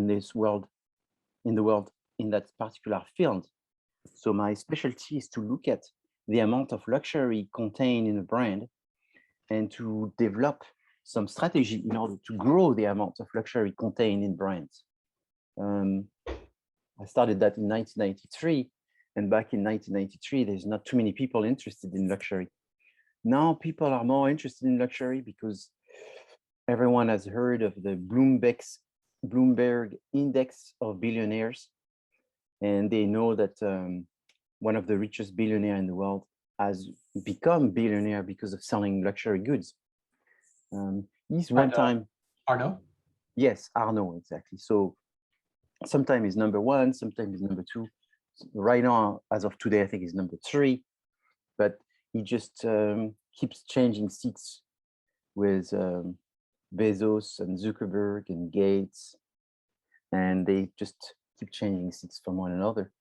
in this world, in the world, in that particular field. So my specialty is to look at the amount of luxury contained in a brand and to develop some strategy in order to grow the amount of luxury contained in brands. I started that in 1993, and back in 1993, there's not too many people interested in luxury. Now people are more interested in luxury because everyone has heard of the Bloomberg Index of Billionaires, and they know that one of the richest billionaires in the world has become billionaire because of selling luxury goods. He's one time Arnaud? Yes, Arnaud, exactly. So sometimes he's number one, sometimes he's number two. Right now, as of today, I think he's number three, but he just keeps changing seats with Bezos and Zuckerberg and Gates, and they just keep changing seats from one another.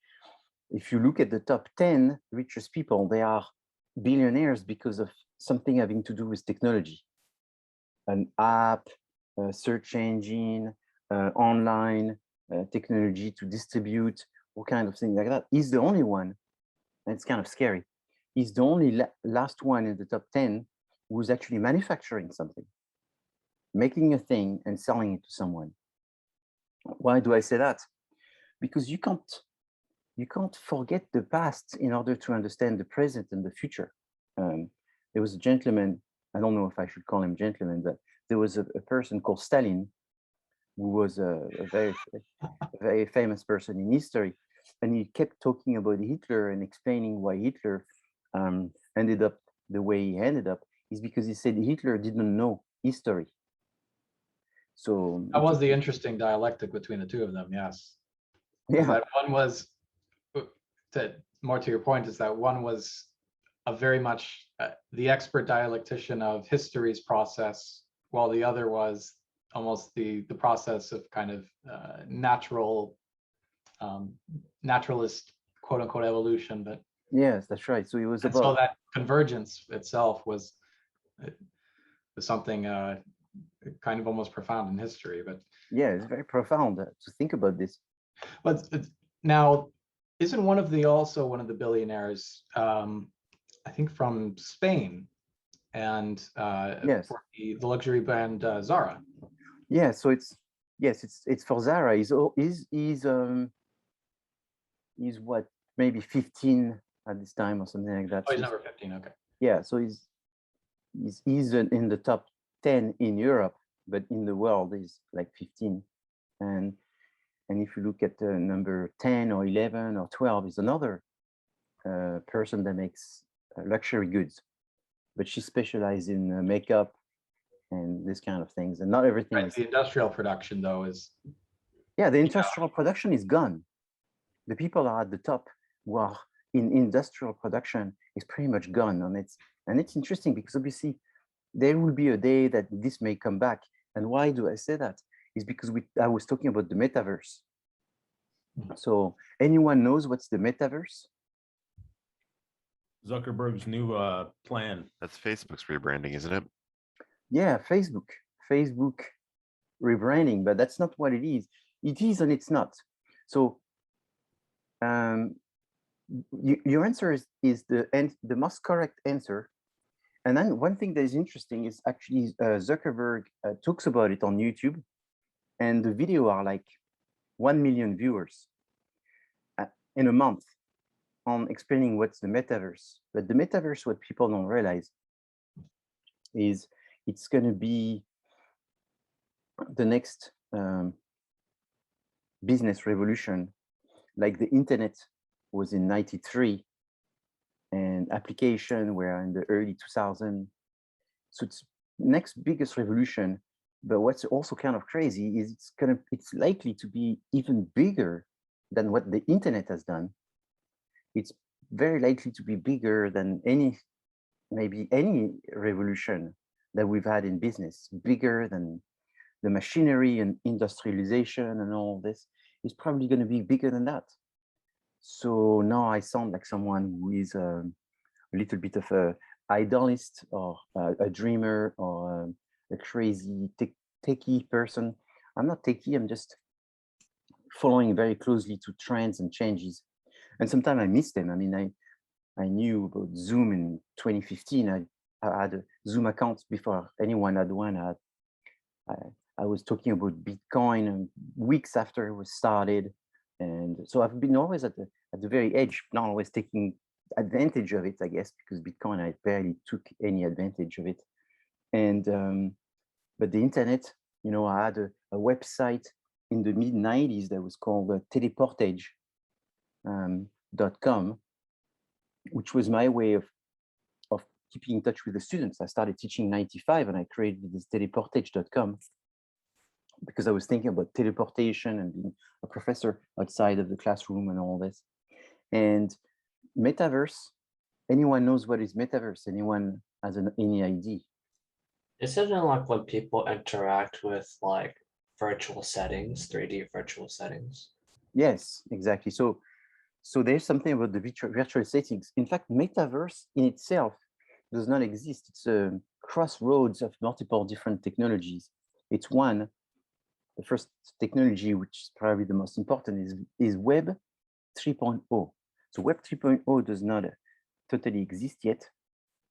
If you look at the top 10 richest people, they are billionaires because of something having to do with technology. An app, a search engine, online technology to distribute, all kind of things like that. He's the only one, and it's kind of scary. He's the only last one in the top 10 who's actually manufacturing something, making a thing and selling it to someone. Why do I say that? Because you can't forget the past in order to understand the present and the future. There was a gentleman, I don't know if I should call him gentleman, but there was a person called Stalin, who was a very famous person in history. And he kept talking about Hitler and explaining why Hitler ended up the way he ended up, is because he said Hitler didn't know history. So that was the interesting dialectic between the two of them, yes. Yeah. That one was, more to your point, is that one was a very much the expert dialectician of history's process, while the other was almost the process of kind of naturalist, quote unquote, evolution. But yes, that's right. So it was about, so that convergence itself was something kind of almost profound in history. But yeah, it's very profound to think about this. But now, isn't one of the billionaires, I think from Spain, and yes, for the luxury brand Zara? Yeah, so it's for Zara. He's what, maybe 15 at this time or something like that. Oh, he's number 15. Okay. Yeah, so he's in the top 10 in Europe, but in the world he's like 15. And if you look at number 10 or 11 or 12, is another person that makes luxury goods, but she specializes in makeup and this kind of things, and not everything. Right, the industrial production, though, is... Yeah, the industrial production is gone. The people are at the top who are in industrial production is pretty much gone. And it's interesting because obviously there will be a day that this may come back. And why do I say that? Is because I was talking about the metaverse. So anyone knows what's the metaverse? Zuckerberg's new plan. That's Facebook's rebranding, isn't it? Yeah, Facebook rebranding, but that's not what it is. It is and it's not. So your answer is the most correct answer. And then one thing that is interesting is actually Zuckerberg talks about it on YouTube, and the video are like 1 million viewers in a month on explaining what's the metaverse. But the metaverse, what people don't realize is it's going to be the next business revolution, like the internet was in '93 and application were in the early 2000s. So it's next biggest revolution. But what's also kind of crazy is it's likely to be even bigger than what the internet has done. It's very likely to be bigger than maybe any revolution that we've had in business, bigger than the machinery and industrialization and all this. Is probably going to be bigger than that. So now I sound like someone who is a little bit of a idealist or a dreamer or a crazy techie person. I'm not techie, I'm just following very closely to trends and changes. And sometimes I miss them. I mean, I knew about Zoom in 2015. I had a Zoom account before anyone had one. I was talking about Bitcoin and weeks after it was started. And so I've been always at the very edge, not always taking advantage of it, I guess, because Bitcoin, I barely took any advantage of it. And, but the internet, you know, I had a website in the mid 90s that was called teleportage.com, which was my way of keeping in touch with the students. I started teaching in 95 and I created this teleportage.com because I was thinking about teleportation and being a professor outside of the classroom and all this. And metaverse, anyone knows what is metaverse? Anyone has any idea? Isn't it like when people interact with like virtual settings, 3D virtual settings? Yes, exactly. So there's something about the virtual settings. In fact, metaverse in itself does not exist. It's a crossroads of multiple different technologies. It's one. The first technology, which is probably the most important, is Web 3.0. So Web 3.0 does not totally exist yet.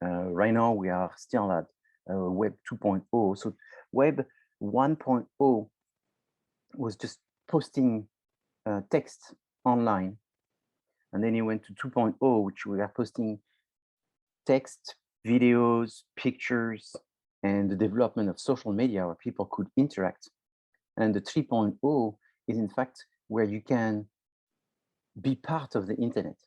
Right now, we are still at Web 2.0. So Web 1.0 was just posting text online. And then it went to 2.0, which we are posting text, videos, pictures, and the development of social media where people could interact. And the 3.0 is in fact where you can be part of the internet.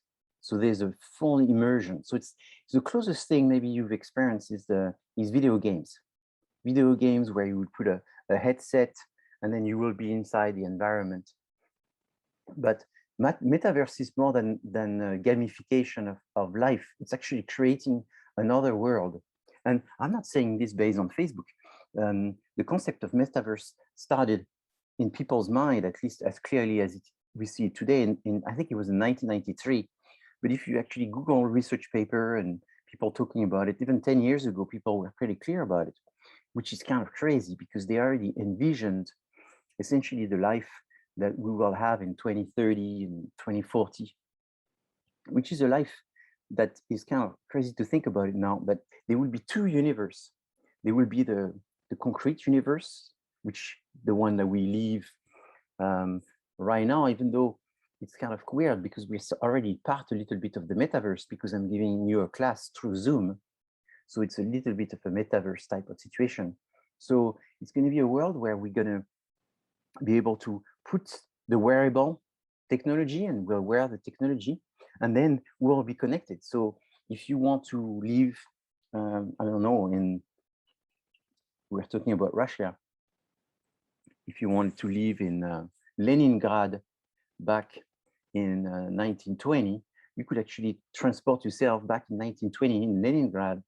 So there's a full immersion. So it's the closest thing maybe you've experienced is video games. Video games where you would put a headset and then you will be inside the environment. But metaverse is more than gamification of life. It's actually creating another world. And I'm not saying this based on Facebook. The concept of metaverse started in people's mind, at least as clearly as we see it today. In I think it was in 1993. But if you actually Google research paper and people talking about it, even 10 years ago, people were pretty clear about it, which is kind of crazy because they already envisioned essentially the life that we will have in 2030 and 2040, which is a life that is kind of crazy to think about it now, but there will be two universes. There will be the concrete universe, which the one that we live right now, even though it's kind of weird because we're already part a little bit of the metaverse because I'm giving you a class through Zoom. So it's a little bit of a metaverse type of situation. So it's going to be a world where we're going to be able to put the wearable technology and we'll wear the technology and then we'll be connected. So if you want to live, I don't know, we're talking about Russia. If you wanted to live in Leningrad back in 1920, you could actually transport yourself back in 1920 in Leningrad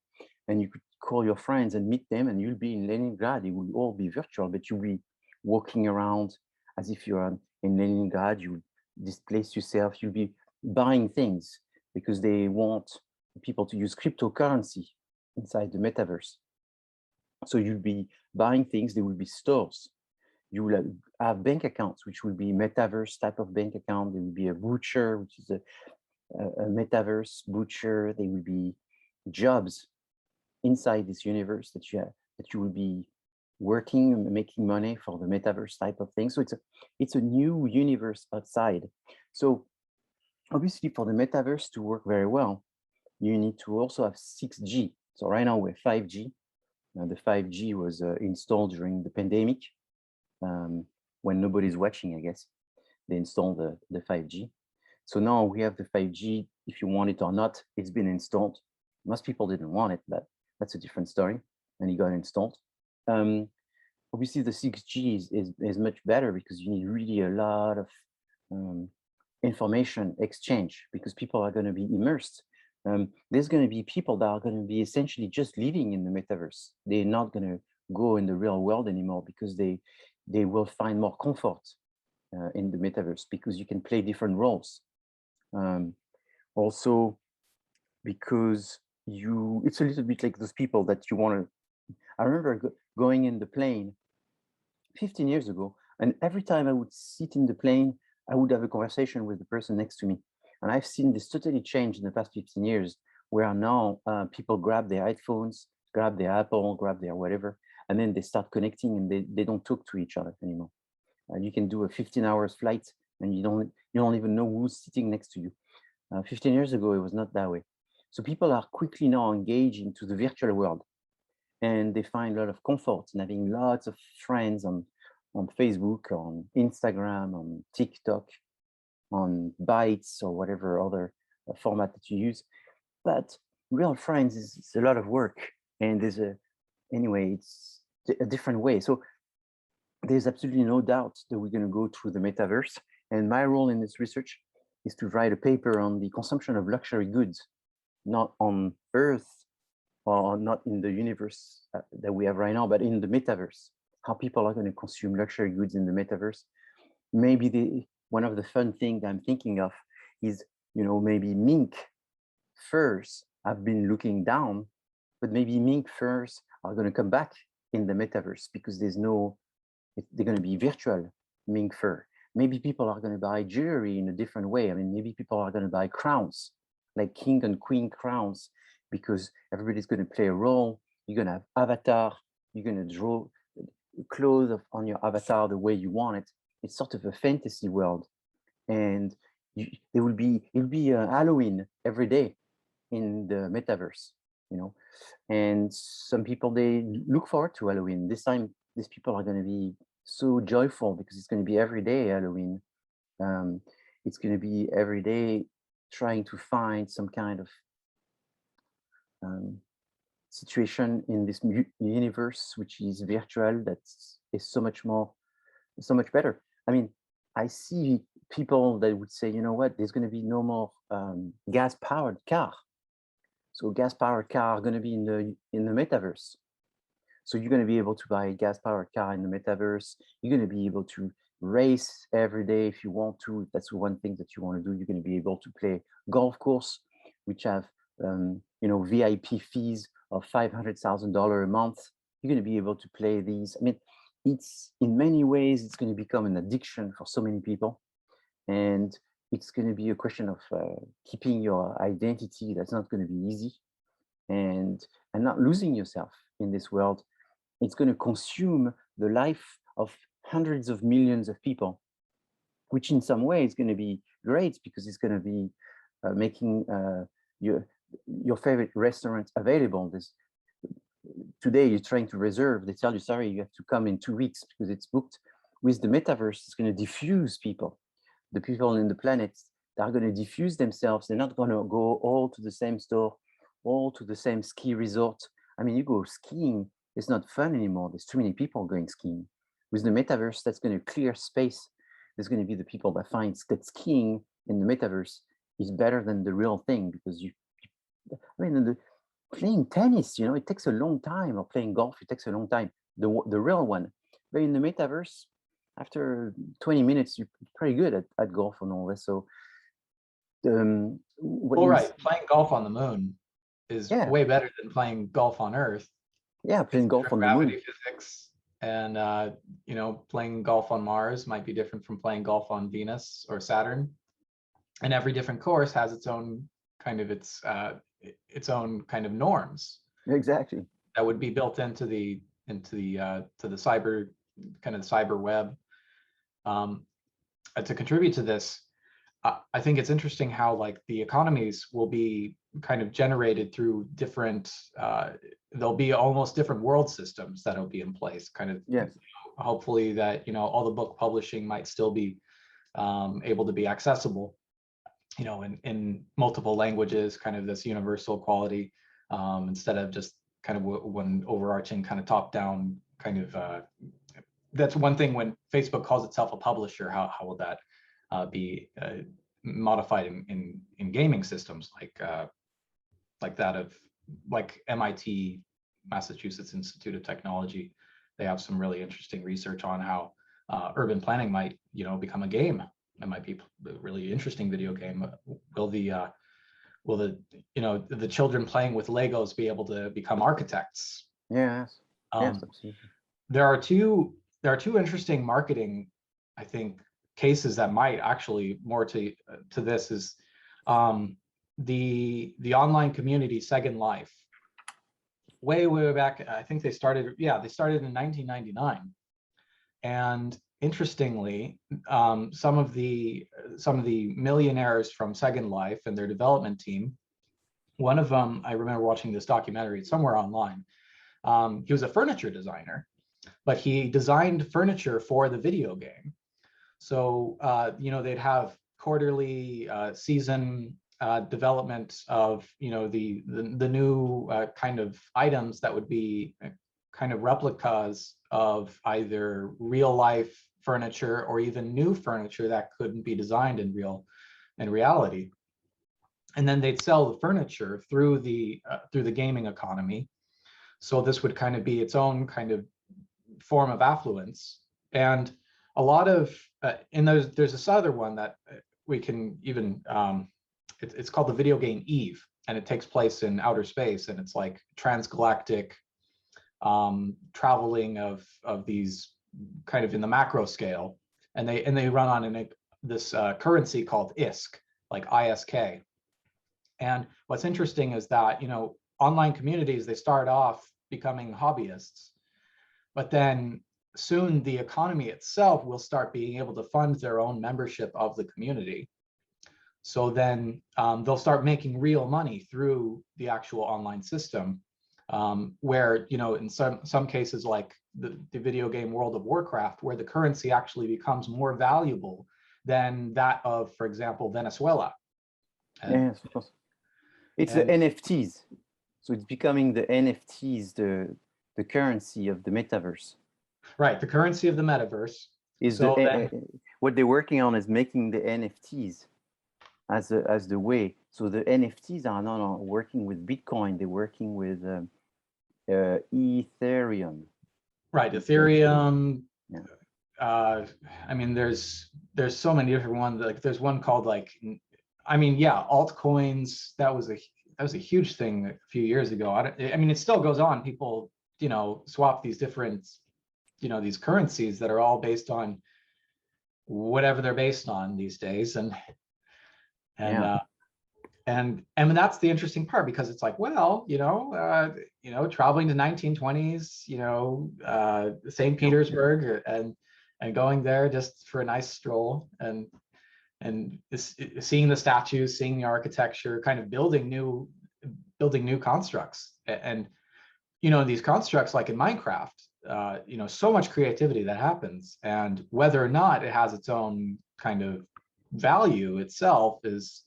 and you could call your friends and meet them and you'll be in Leningrad. It will all be virtual, but you'll be walking around as if you're in Leningrad. You displace yourself, you'll be buying things because they want people to use cryptocurrency inside the metaverse. So you'll be buying things, there will be stores. You will have bank accounts, which will be metaverse type of bank account. There will be a butcher, which is a metaverse butcher. There will be jobs inside this universe that you will be working and making money for the metaverse type of thing. So it's a new universe outside. So obviously for the metaverse to work very well, you need to also have 6G. So right now we're 5G. The 5G was installed during the pandemic when nobody's watching, I guess. They installed the 5G. So now we have the 5G, if you want it or not, it's been installed. Most people didn't want it, but that's a different story. And it got installed. Obviously the 6G is much better because you need really a lot of information exchange because people are going to be immersed. There's going to be people that are going to be essentially just living in the metaverse. They're not going to go in the real world anymore because they will find more comfort in the metaverse because you can play different roles. Also, because it's a little bit like those people that you want to. I remember going in the plane 15 years ago, and every time I would sit in the plane, I would have a conversation with the person next to me. And I've seen this totally change in the past 15 years, where now people grab their iPhones, grab their Apple, grab their whatever, and then they start connecting, and they don't talk to each other anymore. You can do a 15-hour flight and you don't even know who's sitting next to you. 15 years ago, it was not that way. So people are quickly now engaged into the virtual world, and they find a lot of comfort in having lots of friends on Facebook, on Instagram, on TikTok, on Bytes, or whatever other format that you use. But real friends is a lot of work, and anyway, it's a different way. So there's absolutely no doubt that we're going to go through the metaverse. And my role in this research is to write a paper on the consumption of luxury goods, not on Earth or not in the universe that we have right now, but in the metaverse, how people are going to consume luxury goods in the metaverse. Maybe one of the fun things I'm thinking of is, maybe mink furs have been looking down, but maybe mink furs are going to come back in the metaverse because they're going to be virtual mink fur. Maybe people are going to buy jewelry in a different way. I mean, maybe people are going to buy crowns, like king and queen crowns, because everybody's going to play a role. You're going to have avatar. You're going to draw clothes on your avatar the way you want it. It's sort of a fantasy world, and it'll be Halloween every day in the metaverse, And some people, they look forward to Halloween. This time, these people are going to be so joyful because it's going to be every day Halloween. It's going to be every day trying to find some kind of situation in this universe, which is virtual, that is so much better. I mean, I see people that would say, you know what, there's going to be no more gas-powered car. So gas-powered car are going to be in the metaverse. So you're going to be able to buy a gas-powered car in the metaverse. You're going to be able to race every day if you want to. If that's one thing that you want to do. You're going to be able to play golf course, which have VIP fees of $500,000 a month. You're going to be able to play these. I mean, it's in many ways it's going to become an addiction for so many people, and it's going to be a question of keeping your identity. That's not going to be easy, and not losing yourself in this world. It's going to consume the life of hundreds of millions of people, which in some way is going to be great because it's going to be making your favorite restaurant available. Today you're trying to reserve, they tell you, sorry, you have to come in 2 weeks because it's booked. With the metaverse, it's going to diffuse people. The people in the planet, they're going to diffuse themselves. They're not going to go all to the same store, all to the same ski resort. I mean, you go skiing, it's not fun anymore. There's too many people going skiing. With the metaverse, that's going to clear space. There's going to be the people that find that skiing in the metaverse is better than the real thing, because playing tennis, it takes a long time, or playing golf, it takes a long time, the real one. But in the metaverse, after 20 minutes, you're pretty good at golf and all this. So, right, playing golf on the moon is way better than playing golf on Earth. Yeah, playing golf on the moon. Gravity physics, and playing golf on Mars might be different from playing golf on Venus or Saturn. And every different course has its own kind of norms. Exactly. That would be built into the cyber cyber web. To contribute to this, I think it's interesting how the economies will be kind of generated through different. There'll be almost different world systems that'll be in place. Yes. Hopefully that all the book publishing might still be able to be accessible, in multiple languages, kind of this universal quality, instead of just kind of one overarching kind of top-down kind of. That's one thing when Facebook calls itself a publisher. How will that be modified in gaming systems like that of MIT, Massachusetts Institute of Technology? They have some really interesting research on how urban planning might become a game. It might be a really interesting video game. Will the children playing with Legos be able to become architects? Yes. Yes, absolutely. There are two interesting marketing, I think, cases that might actually more to this is the online community Second Life. Way back, I think they started in 1999. And interestingly, some of the millionaires from Second Life and their development team, one of them, I remember watching this documentary, it's somewhere online. He was a furniture designer, but he designed furniture for the video game. So, they'd have quarterly season development of, the new kind of items that would be kind of replicas of either real life furniture or even new furniture that couldn't be designed in reality. And then they'd sell the furniture through the gaming economy. So this would kind of be its own kind of form of affluence. And a lot of, and there's this other one that we can even, it's called the video game Eve, and it takes place in outer space, and it's like transgalactic traveling of these kind of in the macro scale, and they run on this currency called ISK, like ISK. And what's interesting is that, online communities, they start off becoming hobbyists, but then soon the economy itself will start being able to fund their own membership of the community. So then they'll start making real money through the actual online system, where, in some cases, like the video game World of Warcraft, where the currency actually becomes more valuable than that of, for example, Venezuela. Yes, of course. It's the NFTs. So it's becoming the NFTs, the currency of the metaverse. Right, the currency of the metaverse. Is so what they're working on is making the NFTs as the way. So the NFTs are not working with Bitcoin; they're working with Ethereum. Right, Ethereum. Yeah. I mean, there's so many different ones. Like there's one called altcoins. That was a huge thing a few years ago. I mean, it still goes on. People, swap these different, these currencies that are all based on whatever they're based on these days, and that's the interesting part, because it's like, well, traveling to 1920s, St. Petersburg, and going there just for a nice stroll, and seeing the statues, seeing the architecture, kind of building new constructs, and these constructs, like in Minecraft, so much creativity that happens, and whether or not it has its own kind of value itself is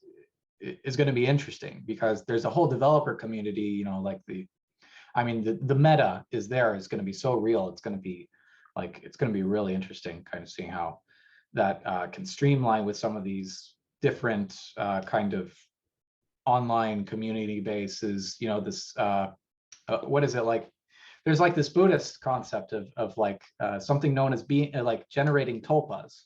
going to be interesting, because there's a whole developer community, like the meta is going to be so real. It's going to be really interesting kind of seeing how that can streamline with some of these different kind of online community bases, this what is it like? There's like this Buddhist concept of like something known as being like generating tulpas,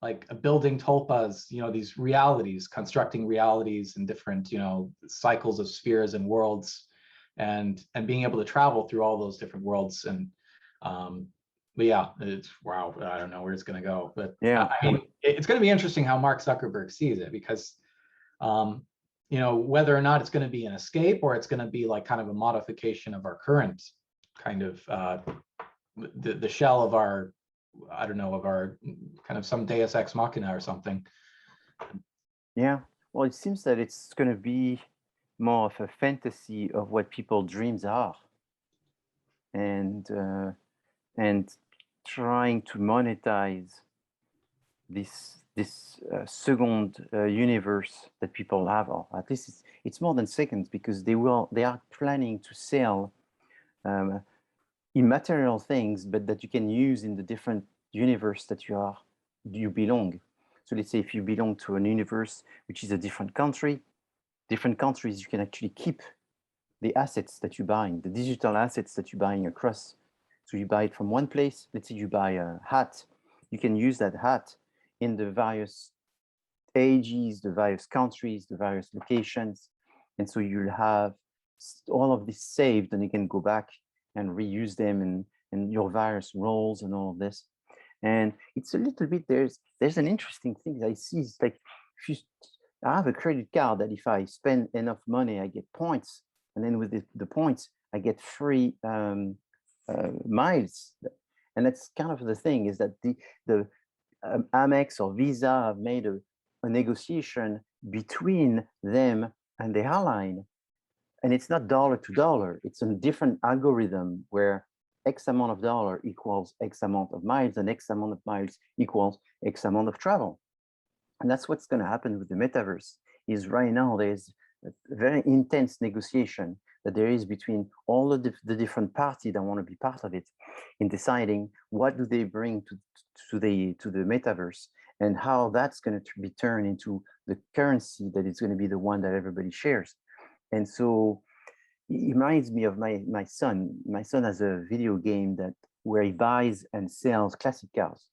like building tulpas, these realities, constructing realities in different, cycles of spheres and worlds, and being able to travel through all those different worlds. And but yeah, it's wow. I don't know where it's going to go, but yeah, I mean, it's going to be interesting how Mark Zuckerberg sees it, because whether or not it's going to be an escape, or it's going to be like kind of a modification of our current kind of the shell of our, I don't know, of our kind of some Deus Ex Machina or something. Yeah, well, it seems that it's going to be more of a fantasy of what people's dreams are, and trying to monetize this second universe that people have, or at least it's more than seconds, because they are planning to sell immaterial things, but that you can use in the different universe that you belong. So let's say if you belong to an universe which is a different countries, you can actually keep the assets that you buy, the digital assets that you're buying across. So you buy it from one place. Let's say you buy a hat, you can use that hat in the various ages, the various countries, the various locations. And so you'll have all of this saved, and you can go back and reuse them in your various roles and all of this. And it's a little bit, there's an interesting thing I see. It's like, if you, I have a credit card that if I spend enough money, I get points. And then with the points, I get free miles. And that's kind of the thing, is that the Amex or Visa have made a negotiation between them and the airline. And it's not dollar to dollar. It's a different algorithm where X amount of dollar equals X amount of miles, and X amount of miles equals X amount of travel. And that's what's going to happen with the metaverse. Is right now there's a very intense negotiation that there is between all of the different parties that want to be part of it, in deciding what do they bring to the metaverse, and how that's going to be turned into the currency that is going to be the one that everybody shares. And so it reminds me of my son. My son has a video game where he buys and sells classic cars.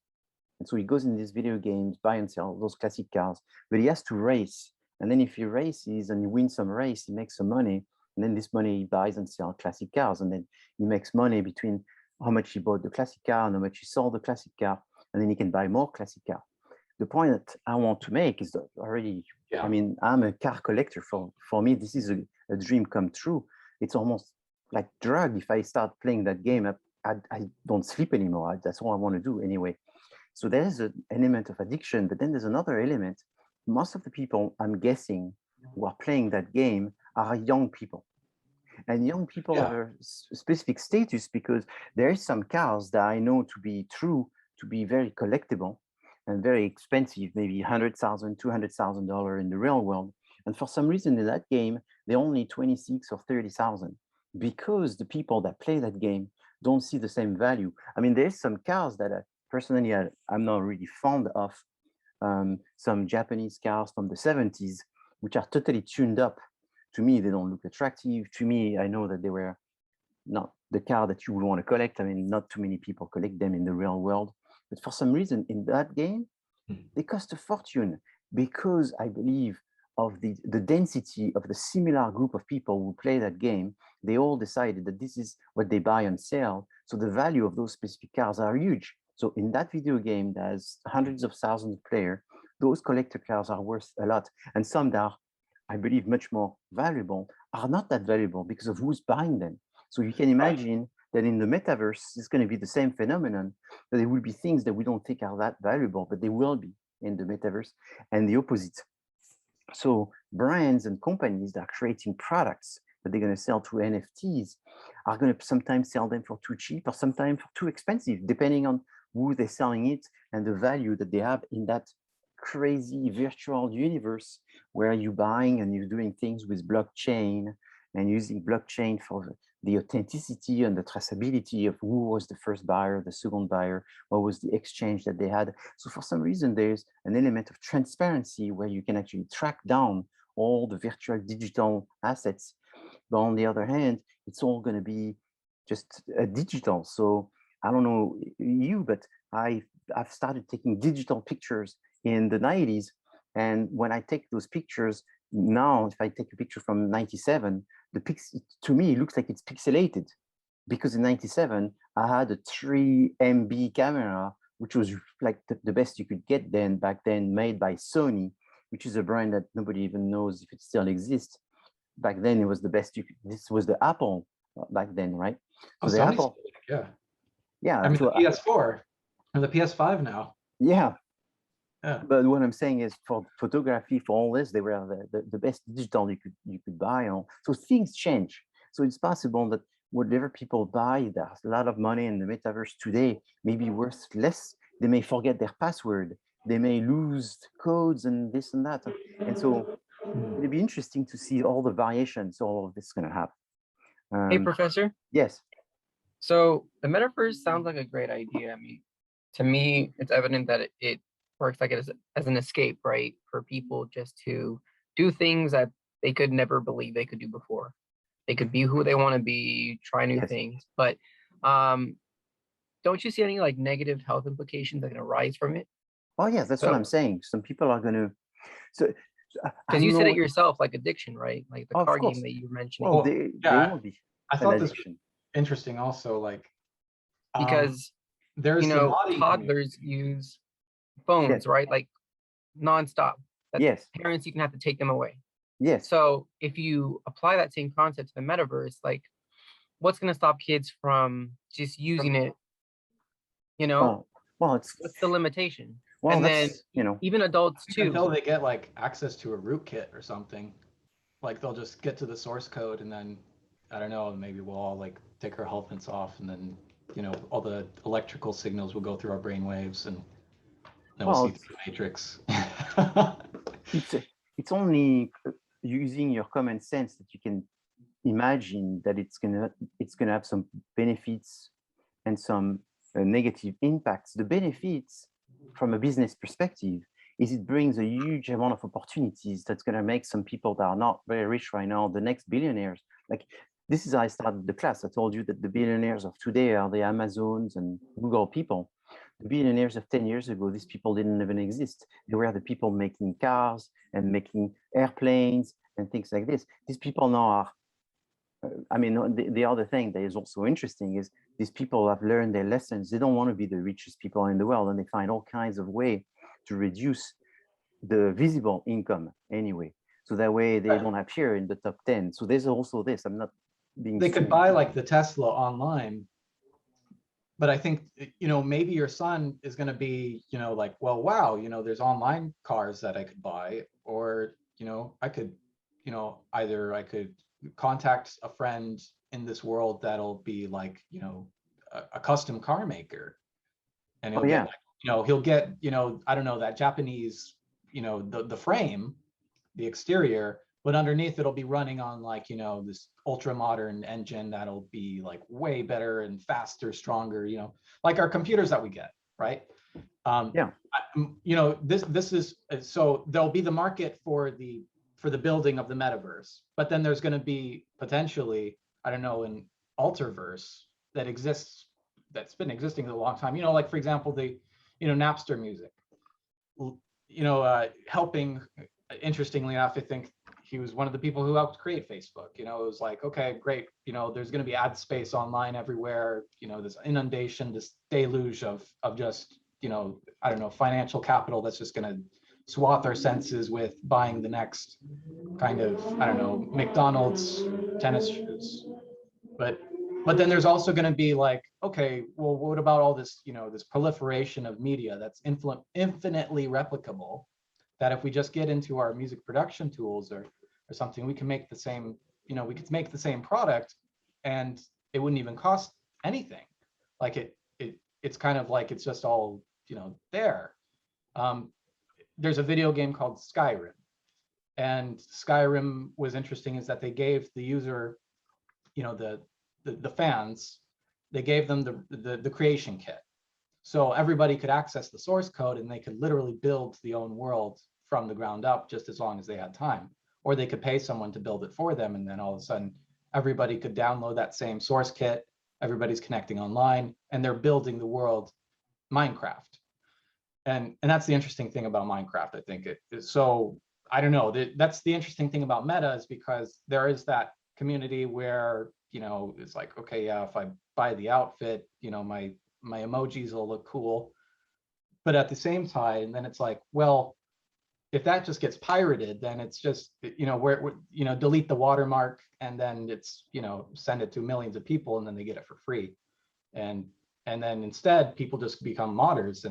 And so he goes in these video games, buy and sell those classic cars, but he has to race. And then if he races and he wins some race, he makes some money. And then this money he buys and sells classic cars. And then he makes money between how much he bought the classic car and how much he sold the classic car. And then he can buy more classic car. The point that I want to make is that already, I mean, I'm a car collector. For me, this is a dream come true. It's almost like drug. If I start playing that game, I don't sleep anymore. That's all I want to do anyway. So there's an element of addiction, but then there's another element. Most of the people, I'm guessing, who are playing that game are young people. And young people have a specific status because there is some cars that I know to be true, to be very collectible and very expensive, maybe $100,000, $200,000 in the real world. And for some reason in that game, they're only 26 or 30,000 because the people that play that game don't see the same value. I mean, there's some cars that personally I'm not really fond of, some Japanese cars from the 70s, which are totally tuned up. To me, they don't look attractive. To me, I know that they were not the car that you would want to collect. I mean, not too many people collect them in the real world. But for some reason, in that game, they cost a fortune because I believe of the density of the similar group of people who play that game. They all decided that this is what they buy and sell. So the value of those specific cars are huge. So in that video game, there's hundreds of thousands of players. Those collector cars are worth a lot. And some that are, I believe, much more valuable are not that valuable because of who's buying them. So you can imagine that in the metaverse, it's going to be the same phenomenon, that there will be things that we don't think are that valuable, but they will be in the metaverse, and the opposite. So brands and companies that are creating products that they're going to sell through NFTs are going to sometimes sell them for too cheap or sometimes for too expensive, depending on who they're selling it and the value that they have in that crazy virtual universe where you're buying and you're doing things with blockchain and using blockchain for the authenticity and the traceability of who was the first buyer, the second buyer, what was the exchange that they had. So for some reason, there's an element of transparency where you can actually track down all the virtual digital assets. But on the other hand, it's all going to be just digital. So I don't know you, but I've started taking digital pictures in the 90s. And when I take those pictures now, if I take a picture from 97, to me, it looks like it's pixelated because in 97, I had a 3 MB camera, which was like the best you could get back then, made by Sony, which is a brand that nobody even knows if it still exists. Back then, it was the best this was the Apple back then, right? So the Apple, I mean, so, the PS4 and the PS5 now. Yeah. But what I'm saying is, for photography, for all this, they were the best digital you could buy. So things change. So it's possible that whatever people buy, there's a lot of money in the metaverse today, may be worth less. They may forget their password. They may lose codes and this and that. And so it'll be interesting to see all the variations, all of this is going to happen. Hey, Professor. Yes. So the metaverse sounds like a great idea. I mean, to me, it's evident that it works like as an escape, right? For people just to do things that they could never believe they could do before. They could be who they want to be, try new things. But don't you see any like negative health implications that can arise from it? Oh, yes, that's what I'm saying. Some people are going to. So, because you said it yourself, like addiction, right? Like the card game that you were mentioning. Oh, they will be. I thought this was interesting also, like because there's the modding community. toddlers use phones, right? Like nonstop. That Yes. parents even have to take them away. Yes. So if you apply that same concept to the metaverse, like what's going to stop kids from just using it? Well, it's what's the limitation? well, And then that's even adults too. Until they get like access to a rootkit or something, like they'll just get to the source code and then I don't know, maybe we'll all like take our helmets off and then all the electrical signals will go through our brain waves and then we'll see through the matrix. It's only using your common sense that you can imagine that it's gonna have some benefits and some negative impacts. The benefits from a business perspective is it brings a huge amount of opportunities that's going to make some people that are not very rich right now the next billionaires. Like this is how I started the class. I told you that the billionaires of today are the Amazons and Google people. The billionaires of 10 years ago, these people didn't even exist. They were the people making cars and making airplanes and things like this. These people now are, I mean, the other thing that is also interesting is these people have learned their lessons. They don't want to be the richest people in the world, and they find all kinds of ways to reduce the visible income anyway. So that way they don't appear in the top 10. So there's also this. I'm not being. They could buy like the Tesla online, but I think maybe your son is going to be like, well, wow, there's online cars that I could buy, or I could either I could contact a friend in this world that'll be like a custom car maker, and he'll get he'll get I don't know, that Japanese the frame, the exterior, but underneath it'll be running on like this ultra modern engine that'll be like way better and faster, stronger, like our computers that we get, right? This is, so there'll be the market for the building of the metaverse, but then there's going to be potentially, I don't know, an alterverse that exists, that's been existing for a long time, like for example the Napster music, helping, interestingly enough, I think he was one of the people who helped create Facebook. It was like, okay, great, there's going to be ad space online everywhere, this inundation, this deluge of just I don't know, financial capital that's just going to swath our senses with buying the next kind of, I don't know, McDonald's tennis shoes. But then there's also going to be like, okay, well, what about all this, this proliferation of media that's infinitely replicable, that if we just get into our music production tools or something, we can make the same, we could make the same product and it wouldn't even cost anything. Like it's kind of like, it's just all, there. There's a video game called Skyrim, and Skyrim was interesting is that they gave the user, the fans, they gave them the creation kit. So everybody could access the source code and they could literally build the own world from the ground up, just as long as they had time. Or they could pay someone to build it for them, and then all of a sudden everybody could download that same source kit, everybody's connecting online, and they're building the world Minecraft. And that's the interesting thing about Minecraft, I think. So I don't know, that's the interesting thing about Meta, is because there is that community where it's like, okay, yeah, if I buy the outfit, my emojis will look cool. But at the same time, and then it's like, well, if that just gets pirated, then it's just where delete the watermark, and then it's send it to millions of people, and then they get it for free. And then instead people just become modders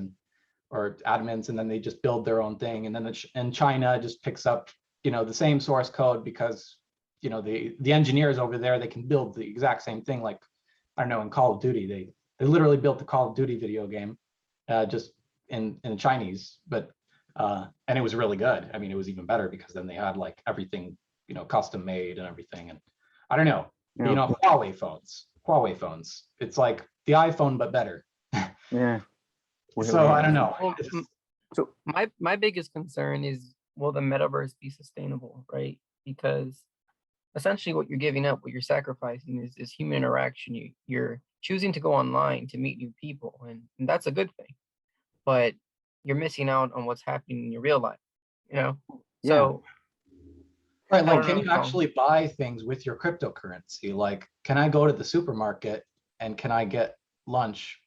or admins, and then they just build their own thing, and then China just picks up the same source code, because the engineers over there, they can build the exact same thing. Like, I don't know, in Call of Duty, they literally built the Call of Duty video game just in Chinese, but and it was really good. I mean, it was even better because then they had like everything custom made and everything. And I don't know, Huawei phones, it's like the iPhone but better. Yeah. So I don't know. Well, so my biggest concern is, will the metaverse be sustainable, right? Because essentially what you're giving up, what you're sacrificing is human interaction. You're choosing to go online to meet new people, and that's a good thing. But you're missing out on what's happening in your real life, So right, like, can you actually buy things with your cryptocurrency? Like, can I go to the supermarket and can I get lunch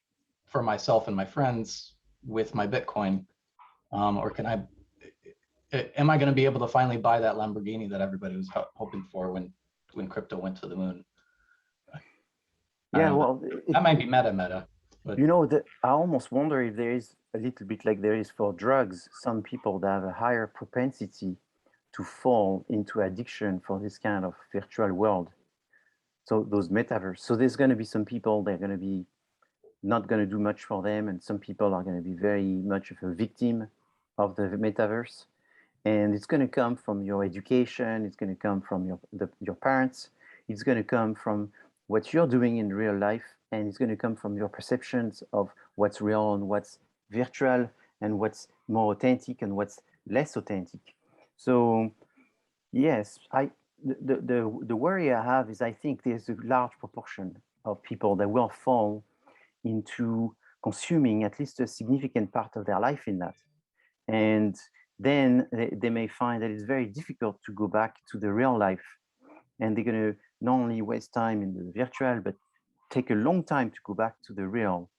for myself and my friends with my Bitcoin? Or can am I going to be able to finally buy that Lamborghini that everybody was hoping for when crypto went to the moon? Yeah, well, that might be meta, but you know, I almost wonder if there is a little bit like there is for drugs, some people that have a higher propensity to fall into addiction for this kind of virtual world. So those metaverse. So there's going to be some people, they're going to be not going to do much for them, and some people are going to be very much of a victim of the metaverse. And it's going to come from your education, it's going to come from your parents, it's going to come from what you're doing in real life, and it's going to come from your perceptions of what's real and what's virtual, and what's more authentic and what's less authentic. So yes, the worry I have is I think there's a large proportion of people that will fall into consuming at least a significant part of their life in that. And then they may find that it's very difficult to go back to the real life. And they're going to not only waste time in the virtual, but take a long time to go back to the real.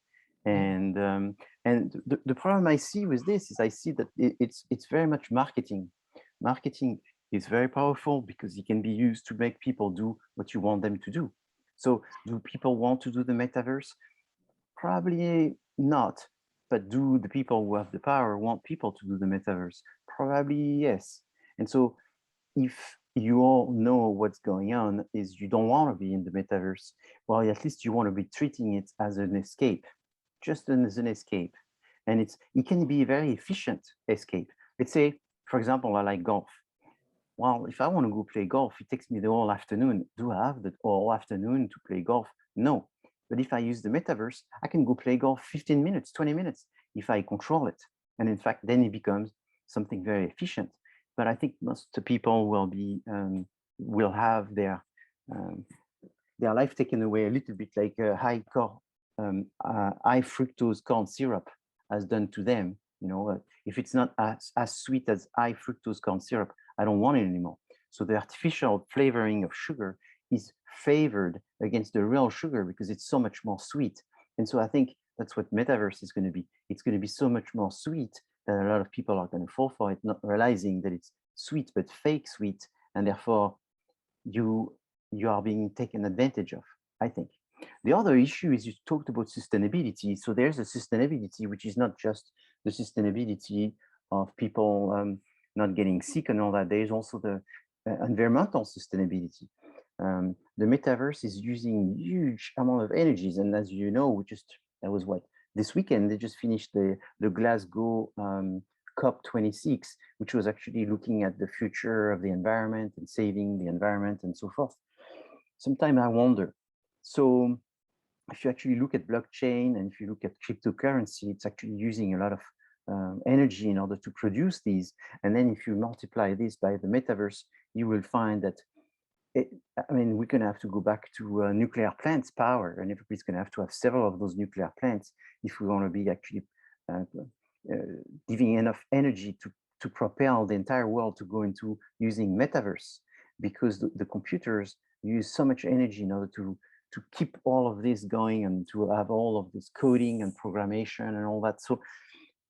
And the problem I see with this is I see that it's very much marketing. Marketing is very powerful because it can be used to make people do what you want them to do. So do people want to do the metaverse? Probably not. But do the people who have the power want people to do the metaverse? Probably yes. And so if you all know what's going on is you don't want to be in the metaverse, well, at least you want to be treating it as an escape, just as an escape. And it can be a very efficient escape. Let's say, for example, I like golf. Well, if I want to go play golf, it takes me the whole afternoon. Do I have the whole afternoon to play golf? No. But if I use the metaverse, I can go play golf 15 minutes, 20 minutes if I control it. And in fact, then it becomes something very efficient. But I think most people will have their life taken away a little bit like a high fructose corn syrup has done to them. You know, if it's not as sweet as high fructose corn syrup, I don't want it anymore. So the artificial flavoring of sugar is favored against the real sugar because it's so much more sweet. And so I think that's what metaverse is going to be. It's going to be so much more sweet that a lot of people are going to fall for it, not realizing that it's sweet but fake sweet, and therefore you are being taken advantage of, I think. The other issue is you talked about sustainability. So there's a sustainability which is not just the sustainability of people not getting sick and all that. There's also the environmental sustainability. The metaverse is using huge amount of energies, and as you know, that was what this weekend they just finished the Glasgow COP26, which was actually looking at the future of the environment and saving the environment and so forth. Sometimes I wonder. So if you actually look at blockchain and if you look at cryptocurrency, it's actually using a lot of energy in order to produce these. And then if you multiply this by the metaverse, you will find that we're going to have to go back to nuclear plants power, and everybody's going to have several of those nuclear plants if we want to be actually giving enough energy to propel the entire world to go into using metaverse, because the computers use so much energy in order to keep all of this going and to have all of this coding and programmation and all that. So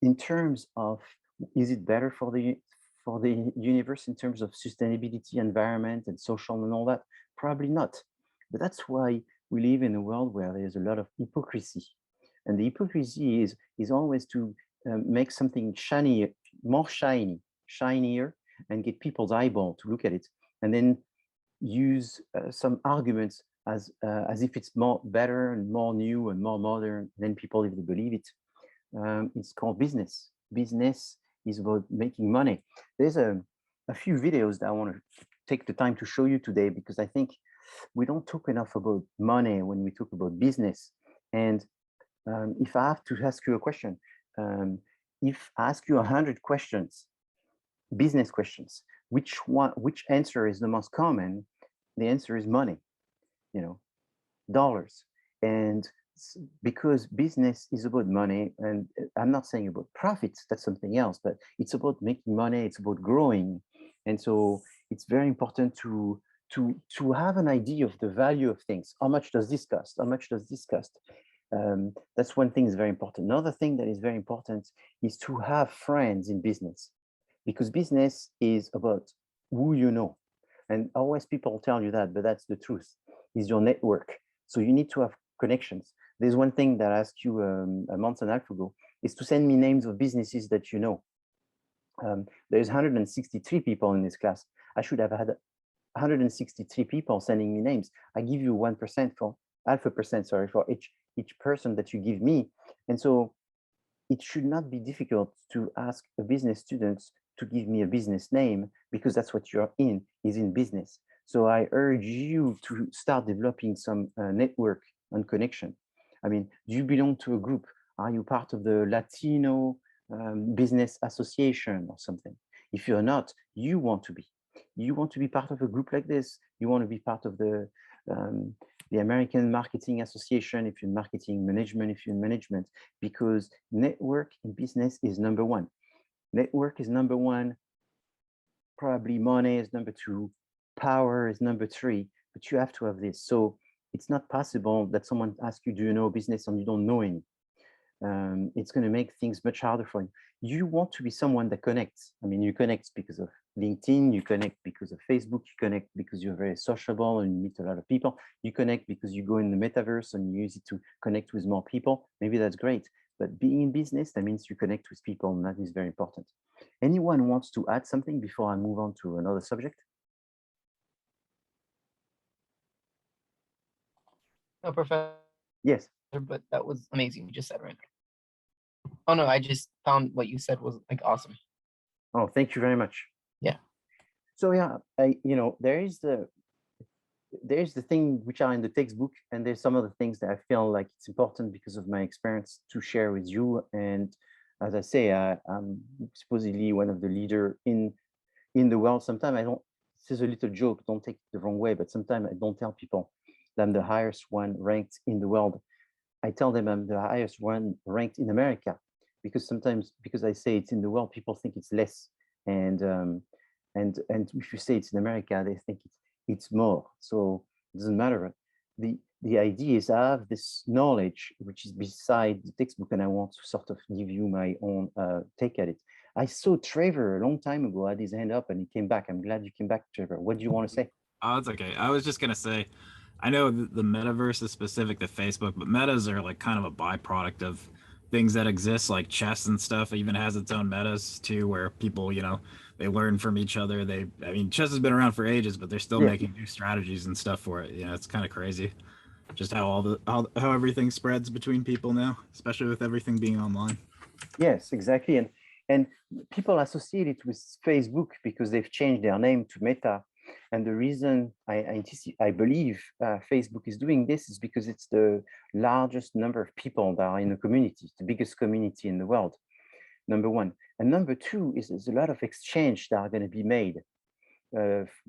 in terms of, is it better for the universe in terms of sustainability, environment, and social and all that? Probably not. But that's why we live in a world where there's a lot of hypocrisy. And the hypocrisy is always to make something shiny, more shinier, and get people's eyeball to look at it, and then use some arguments as if it's more better and more new and more modern than people if they believe it. It's called business. Business is about making money. There's a few videos that I want to take the time to show you today, because I think we don't talk enough about money when we talk about business. And if I have to ask you a question, if I ask you 100 questions, business questions, which answer is the most common? The answer is money, dollars. And because business is about money, and I'm not saying about profits, that's something else, but it's about making money, it's about growing. And so it's very important to have an idea of the value of things. How much does this cost? How much does this cost? That's one thing is very important. Another thing that is very important is to have friends in business, because business is about who you know. And always people tell you that, but that's the truth, is your network. So you need to have connections. There's one thing that I asked you a month and a half ago, is to send me names of businesses that you know. There's 163 people in this class. I should have had 163 people sending me names. I give you 1% for half a percent, sorry, for each person that you give me. And so it should not be difficult to ask a business student to give me a business name, because that's what you're in, is in business. So I urge you to start developing some network and connection. I mean, do you belong to a group? Are you part of the Latino Business Association or something? If you're not, you want to be. You want to be part of a group like this. You want to be part of the American Marketing Association, if you're in marketing, management, if you're in management, because network in business is number one. Network is number one. Probably money is number two. Power is number three, but you have to have this. So it's not possible that someone asks you, do you know business, and you don't know any. It's going to make things much harder for you. You want to be someone that connects. I mean, you connect because of LinkedIn, you connect because of Facebook, you connect because you're very sociable and you meet a lot of people. You connect because you go in the metaverse and you use it to connect with more people. Maybe that's great. But being in business, that means you connect with people, and that is very important. Anyone wants to add something before I move on to another subject? No, Professor, Yes. but that was amazing. You just said right. Oh no, I just found what you said was like awesome. Oh, thank you very much. Yeah. So yeah, there's the thing which are in the textbook, and there's some other things that I feel like it's important because of my experience to share with you. And as I say, I'm supposedly one of the leader in the world. Sometimes I don't. This is a little joke. Don't take it the wrong way, but sometimes I don't tell people that I'm the highest one ranked in the world. I tell them I'm the highest one ranked in America, because sometimes, because I say it's in the world, people think it's less, and if you say it's in America, they think it's more. So it doesn't matter. The idea is I have this knowledge which is beside the textbook, and I want to sort of give you my own take at it. I saw Trevor a long time ago had his hand up, and he came back. I'm glad you came back, Trevor. What do you want to say? Oh, it's okay. I was just gonna say, I know the metaverse is specific to Facebook, but metas are like kind of a byproduct of things that exist, like chess and stuff. It even has its own metas too, where people, they learn from each other. I mean, chess has been around for ages, but they're still making new strategies and stuff for it. It's kind of crazy, just how how everything spreads between people now, especially with everything being online. Yes, exactly. And people associate it with Facebook because they've changed their name to Meta. And the reason I believe Facebook is doing this is because it's the largest number of people that are in a community, the biggest community in the world, number one. And number two is there's a lot of exchange that are going to be made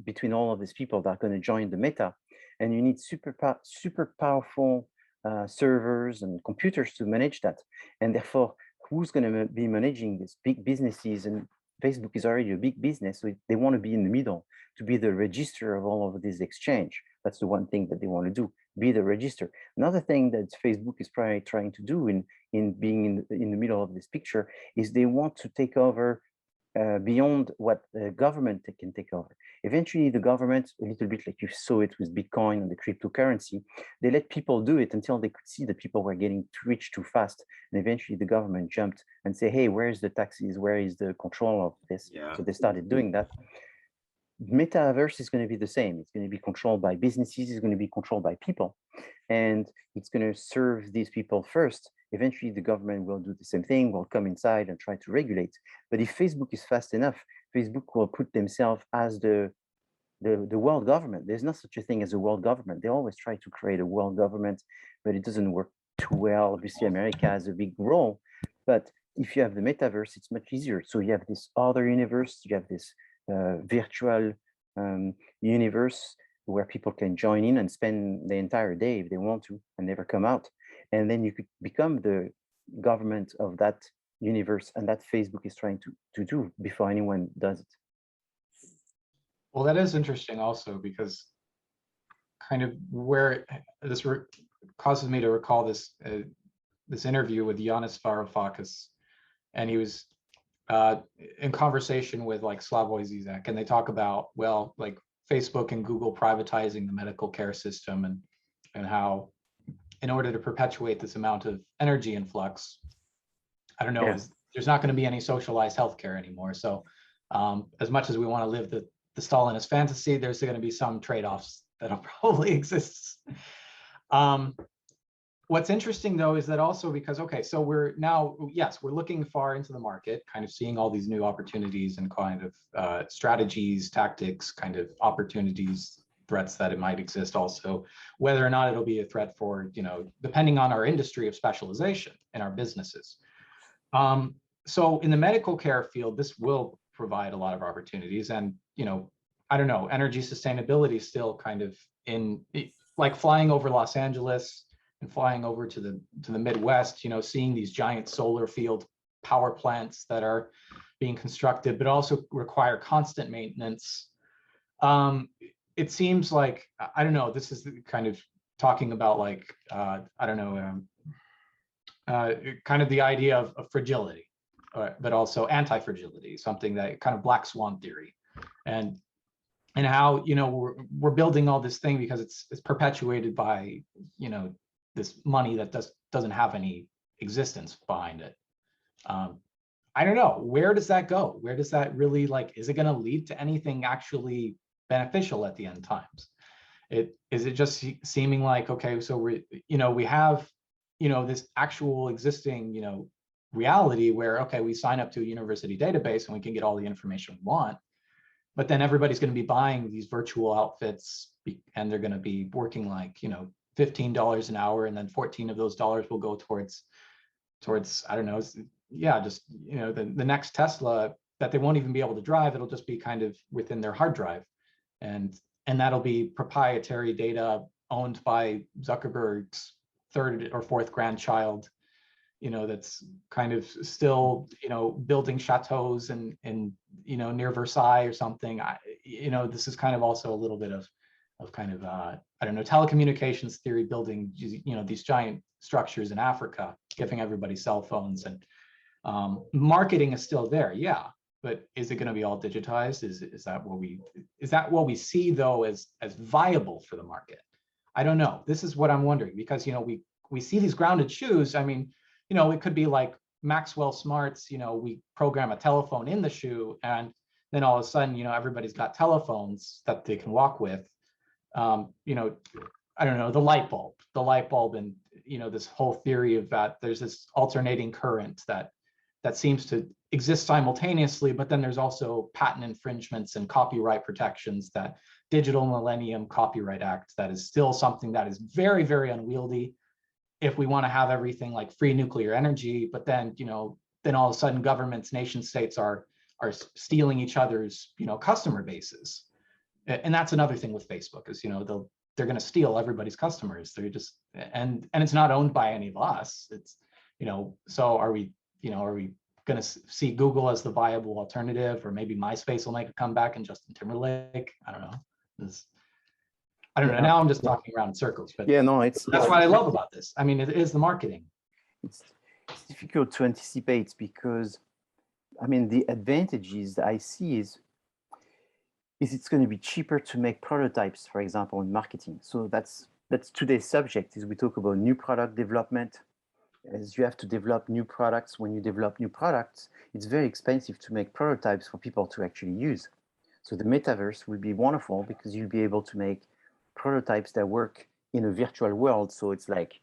between all of these people that are going to join the Meta. And you need super powerful servers and computers to manage that. And therefore, who's going to be managing these big businesses? And Facebook is already a big business, so they want to be in the middle, to be the register of all of this exchange. That's the one thing that they want to do, be the register. Another thing that Facebook is probably trying to do in being in the middle of this picture is they want to take over beyond what the government can take over. Eventually, the government, a little bit like you saw it with Bitcoin and the cryptocurrency, they let people do it until they could see that people were getting rich too fast. And eventually the government jumped and say, hey, where is the taxes? Where is the control of this? Yeah. So they started doing that. Metaverse is going to be the same. It's going to be controlled by businesses. It's going to be controlled by people. And it's going to serve these people first. Eventually, the government will do the same thing, will come inside and try to regulate. But if Facebook is fast enough, Facebook will put themselves as the world government. There's not such a thing as a world government. They always try to create a world government, but it doesn't work too well. Obviously, America has a big role. But if you have the metaverse, it's much easier. So you have this other universe, you have this virtual universe where people can join in and spend the entire day if they want to and never come out. And then you could become the government of that universe, and that Facebook is trying to do before anyone does it. Well, that is interesting also, because kind of where this causes me to recall this this interview with Yanis Varoufakis, and he was in conversation with like Slavoj Zizek, and they talk about, well, like Facebook and Google privatizing the medical care system, and how in order to perpetuate this amount of energy influx, I don't know, there's not going to be any socialized healthcare anymore. So as much as we want to live the Stalinist fantasy, there's going to be some trade-offs that'll probably exist. What's interesting though is that also because, okay, so we're now, yes, we're looking far into the market, kind of seeing all these new opportunities and kind of strategies, tactics, kind of opportunities, threats that it might exist also, whether or not it'll be a threat for, you know, depending on our industry of specialization in our businesses. So in the medical care field, this will provide a lot of opportunities, and, you know, I don't know, energy sustainability is still kind of in, like flying over Los Angeles and flying over to the Midwest, you know, seeing these giant solar field power plants that are being constructed, but also require constant maintenance. It seems like, I don't know, this is kind of talking about like, I don't know, kind of the idea of fragility, but also anti-fragility, something that kind of black swan theory, and how, you know, we're building all this thing because it's perpetuated by, you know, this money that doesn't have any existence behind it. I don't know, where does that go? Where does that really, like, is it going to lead to anything actually beneficial at the end times? Is it just seeming like, okay, so we have, you know, this actual existing, you know, reality where, okay, we sign up to a university database and we can get all the information we want, but then everybody's going to be buying these virtual outfits, and they're going to be working like, you know, $15 an hour, and then 14 of those dollars will go towards I don't know, yeah, just, you know, the next Tesla that they won't even be able to drive. It'll just be kind of within their hard drive, and that'll be proprietary data owned by Zuckerberg's third or fourth grandchild, you know, that's kind of still, you know, building chateaus and you know, near Versailles or something. You know, this is kind of also a little bit of kind of I don't know, telecommunications theory, building, you know, these giant structures in Africa, giving everybody cell phones, and marketing is still there, yeah, but is it going to be all digitized? Is that what we see though as viable for the market? I don't know. This is what I'm wondering, because, you know, we see these grounded shoes. I mean, you know, it could be like Maxwell Smart's, you know, we program a telephone in the shoe, and then all of a sudden, you know, everybody's got telephones that they can walk with. You know, I don't know, the light bulb, and, you know, this whole theory of that there's this alternating current that seems to exist simultaneously, but then there's also patent infringements and copyright protections, that Digital Millennium Copyright Act, that is still something that is very, very unwieldy if we want to have everything like free nuclear energy. But then, you know, then all of a sudden governments, nation states are stealing each other's, you know, customer bases. And that's another thing with Facebook is, you know, they're going to steal everybody's customers. They're just, and it's not owned by any of us. It's, you know, so are we going to see Google as the viable alternative, or maybe MySpace will make a comeback and Justin Timberlake? I don't know. I don't know. Now I'm just talking around in circles, but yeah, no, that's what I love about this. I mean, it is the marketing. It's difficult to anticipate, because, I mean, the advantages I see is it's going to be cheaper to make prototypes, for example, in marketing. So that's today's subject, is we talk about new product development. As you have to develop new products, when you develop new products, it's very expensive to make prototypes for people to actually use. So the metaverse will be wonderful, because you'll be able to make prototypes that work in a virtual world. So it's like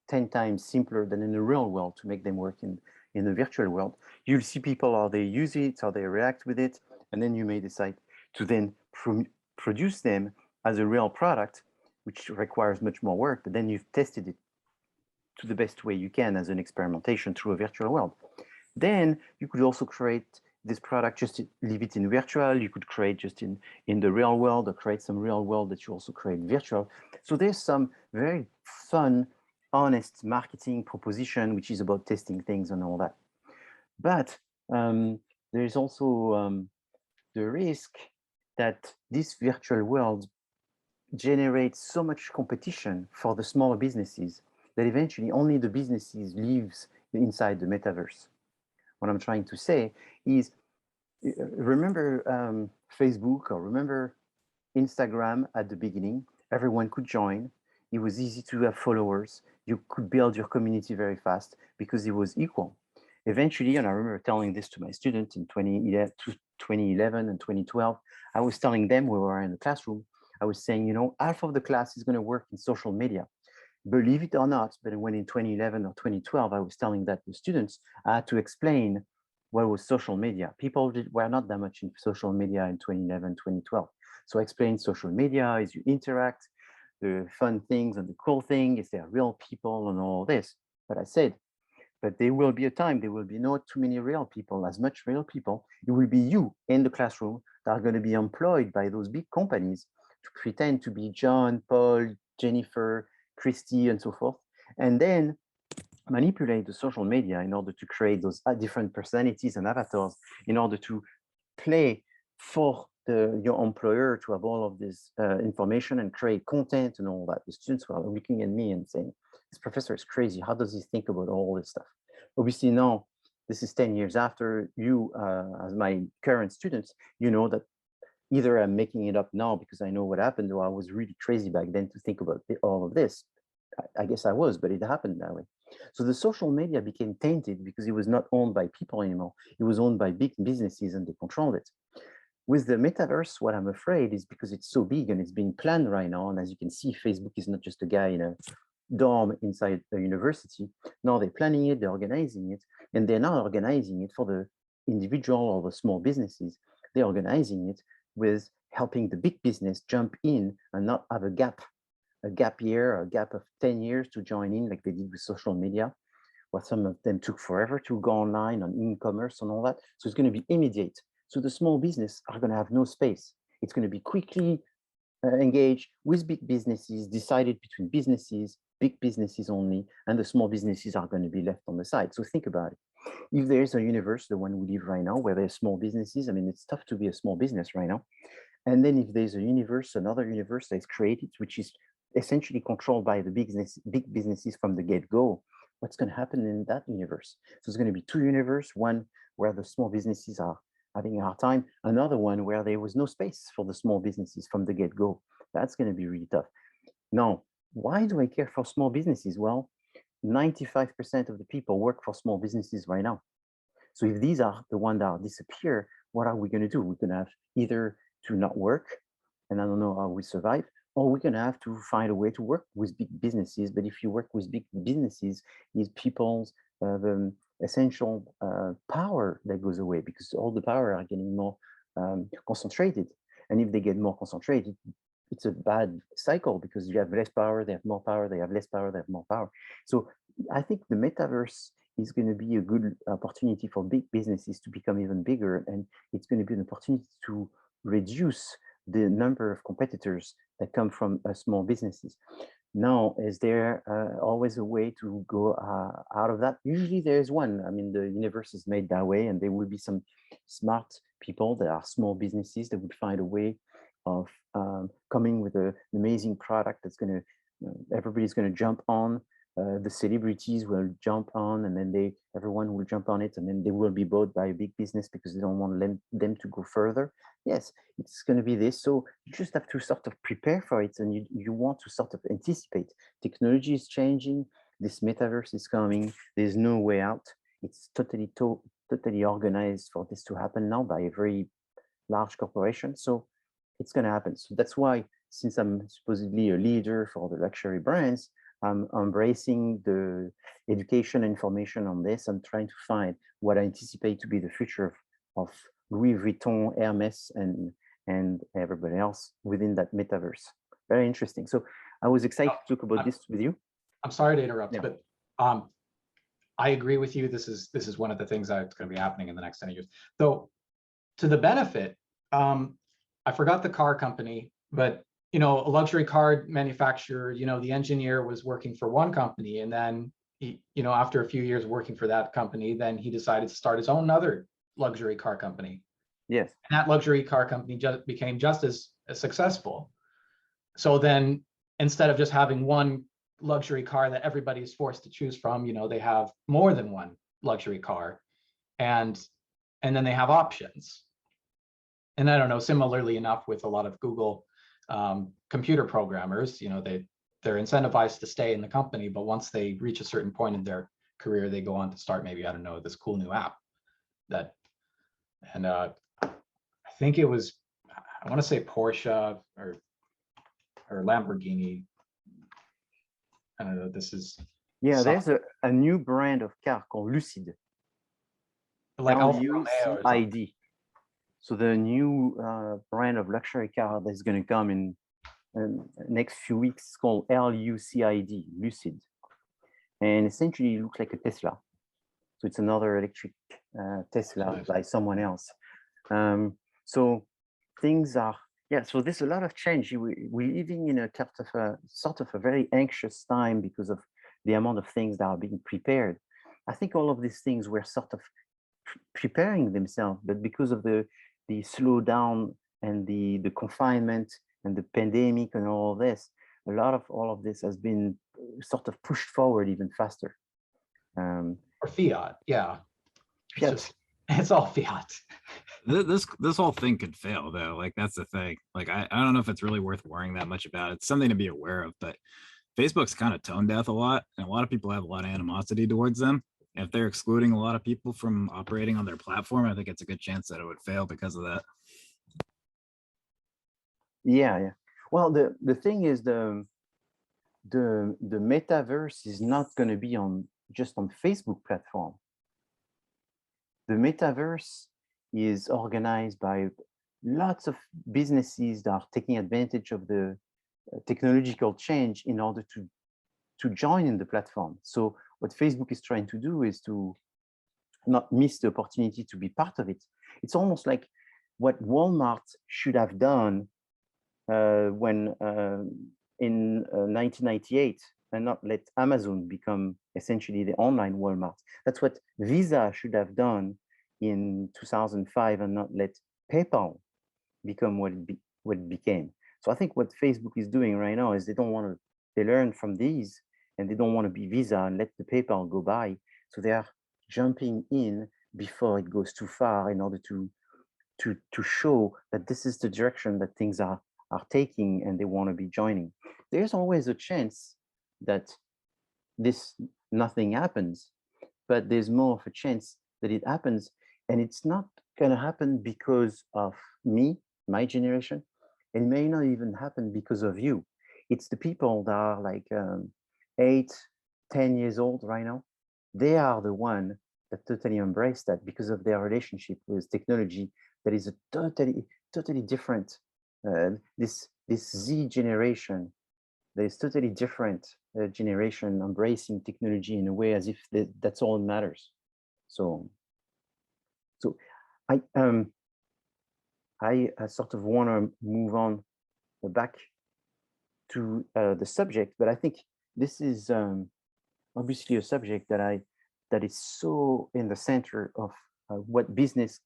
10 times simpler than in the real world to make them work in the virtual world. You'll see people, how they use it, how they react with it, and then you may decide to then produce them as a real product, which requires much more work, but then you've tested it to the best way you can as an experimentation through a virtual world. Then you could also create this product, just leave it in virtual. You could create just in the real world, or create some real world that you also create virtual. So there's some very fun, honest marketing proposition, which is about testing things and all that. But there's also the risk that this virtual world generates so much competition for the smaller businesses that eventually only the businesses lives inside the metaverse. What I'm trying to say is, remember Facebook, or remember Instagram at the beginning? Everyone could join. It was easy to have followers. You could build your community very fast because it was equal. Eventually, and I remember telling this to my students in 2011 and 2012, I was telling them, we were in the classroom, I was saying, you know, half of the class is going to work in social media. Believe it or not, but when in 2011 or 2012, I was telling that to students, I had to explain what was social media. People were not that much in social media in 2011, 2012. So I explained social media is you interact, the fun things and the cool thing is they're real people and all this. But I said, but there will be a time, there will be not too many real people, as much real people. It will be you in the classroom that are going to be employed by those big companies to pretend to be John, Paul, Jennifer, Christy, and so forth. And then manipulate the social media in order to create those different personalities and avatars in order to play for your employer to have all of this information and create content and all that. The students were looking at me and saying, this professor is crazy. How does he think about all this stuff? Obviously, now, this is 10 years after you, as my current students, you know that either I'm making it up now because I know what happened, or I was really crazy back then to think about all of this. I guess I was, but it happened that way. So the social media became tainted because it was not owned by people anymore. It was owned by big businesses and they controlled it. With the metaverse, what I'm afraid is because it's so big and it's being planned right now. And as you can see, Facebook is not just a guy in a dorm inside a university. No, they're planning it, they're organizing it, and they're not organizing it for the individual or the small businesses. They're organizing it with helping the big business jump in and not have a gap year, a gap of 10 years to join in like they did with social media, where some of them took forever to go online on e-commerce and all that. So it's going to be immediate. So the small business are going to have no space. It's going to be quickly engaged with big businesses, decided between businesses, big businesses only, and the small businesses are going to be left on the side. So think about it. If there's a universe, the one we live right now, where there's small businesses, I mean, it's tough to be a small business right now. And then if there's a universe, another universe that's created, which is essentially controlled by the big businesses from the get-go, what's going to happen in that universe? So there's going to be two universes, one where the small businesses are having a hard time, another one where there was no space for the small businesses from the get-go. That's going to be really tough. Now, why do I care for small businesses? Well, 95% of the people work for small businesses right now. So if these are the ones that disappear, what are we going to do? We're going to have either to not work, and I don't know how we survive, or we're going to have to find a way to work with big businesses. But if you work with big businesses, it's people's essential power that goes away, because all the power are getting more concentrated. And if they get more concentrated, it's a bad cycle because you have less power, they have more power, they have less power, they have more power. So I think the metaverse is going to be a good opportunity for big businesses to become even bigger. And it's going to be an opportunity to reduce the number of competitors that come from small businesses. Now, is there always a way to go out of that? Usually there's one. I mean, the universe is made that way, and there will be some smart people that are small businesses that would find a way of coming with an amazing product that's going to, everybody's going to jump on. The celebrities will jump on, and then everyone will jump on it, and then they will be bought by a big business because they don't want them to go further. Yes, it's going to be this. So you just have to sort of prepare for it, and you want to sort of anticipate. Technology is changing. This metaverse is coming. There's no way out. It's totally organized for this to happen now by a very large corporation. So it's going to happen. So that's why, since I'm supposedly a leader for the luxury brands, I'm embracing the education information on this. I'm trying to find what I anticipate to be the future of Louis Vuitton, Hermes, and everybody else within that metaverse. Very interesting. So I was excited to talk about this with you. I'm sorry to interrupt, Yeah. but I agree with you. This is one of the things that's going to be happening in the next 10 years. Though, to the benefit, I forgot the car company, but a luxury car manufacturer, the engineer was working for one company, and then after a few years working for that company, then he decided to start his own other luxury car company. Yes. And that luxury car company became just as successful. So then instead of just having one luxury car that everybody is forced to choose from, they have more than one luxury car, and then they have options. And I don't know, similarly enough with a lot of Google computer programmers, they're incentivized to stay in the company, but once they reach a certain point in their career, they go on to start maybe, I don't know, this cool new app and I think it was, I want to say Porsche or Lamborghini. I don't know, this is. Yeah, there's a new brand of car called Lucid. Like Alfa Romeo or something. ID. So the new brand of luxury car that's going to come in next few weeks is called LUCID, Lucid. And essentially it looks like a Tesla. So it's another electric Tesla by someone else. So things are, so there's a lot of change. We're living in a sort of a very anxious time because of the amount of things that are being prepared. I think all of these things were sort of preparing themselves, but because of the slowdown and the confinement and the pandemic and all this, a lot of all of this has been sort of pushed forward even faster. Or fiat, yeah. Fiat. It's all fiat. This whole thing could fail though. Like that's the thing. Like I don't know if it's really worth worrying that much about. It's something to be aware of, but Facebook's kind of tone deaf a lot, and a lot of people have a lot of animosity towards them. And if they're excluding a lot of people from operating on their platform, I think it's a good chance that it would fail because of that. Yeah. Well, the thing is the metaverse is not going to be just on Facebook platform. The metaverse is organized by lots of businesses that are taking advantage of the technological change in order to join in the platform. So what Facebook is trying to do is to not miss the opportunity to be part of it. It's almost like what Walmart should have done when in 1998 and not let Amazon become essentially the online Walmart. That's what Visa should have done in 2005 and not let PayPal become what it became. So I think what Facebook is doing right now is they learn from these and they don't want to be Visa and let the PayPal go by. So they are jumping in before it goes too far in order to show that this is the direction that things are taking and they want to be joining. There's always a chance that nothing happens, but there's more of a chance that it happens, and it's not going to happen because of me, my generation. It may not even happen because of you. It's the people that are like 8, 10 years old right now. They are the one that totally embrace that because of their relationship with technology that is a totally different. This Z generation, there is totally different generation embracing technology in a way as if that's all that matters. So I sort of want to move on back to the subject, but I think this is obviously a subject that is so in the center of what business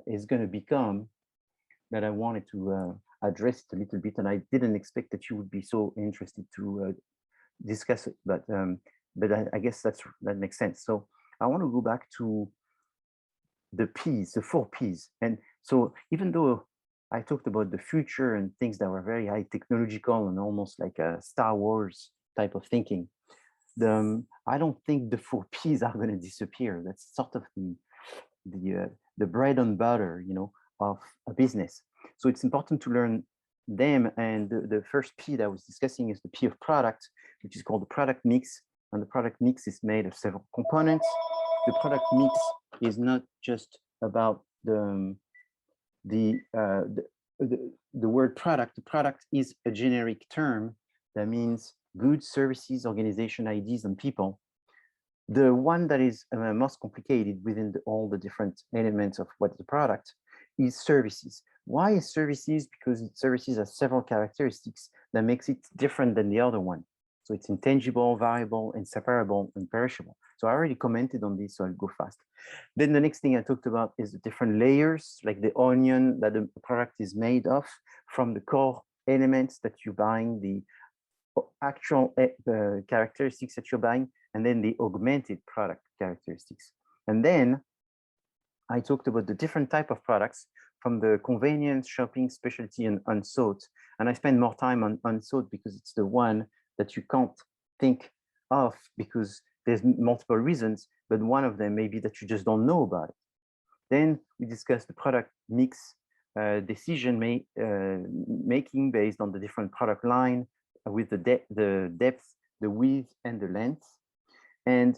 is going to become that I wanted to address it a little bit, and I didn't expect that you would be so interested to discuss it, but I guess that makes sense. So I want to go back to the P's, the 4 P's. And so even though I talked about the future and things that were very high technological and almost like a Star Wars type of thinking, I don't think the 4 P's are going to disappear. That's sort of the bread and butter, of a business. So it's important to learn them. And the first P that I was discussing is the P of product, which is called the product mix. And the product mix is made of several components. The product mix is not just about the word product. The product is a generic term that means goods, services, organization, ideas, and people. The one that is most complicated within all the different elements of what's the product is services. Why is services? Because services have several characteristics that makes it different than the other one. So it's intangible, variable, inseparable, and perishable. So I already commented on this, so I'll go fast. Then the next thing I talked about is the different layers, like the onion that the product is made of, from the core elements that you're buying, the actual characteristics that you're buying, and then the augmented product characteristics. And then I talked about the different type of products, from the convenience, shopping, specialty, and unsought. And I spend more time on unsought because it's the one that you can't think of because there's multiple reasons, but one of them may be that you just don't know about it. Then we discussed the product mix decision making based on the different product line with the depth, the width, and the length. And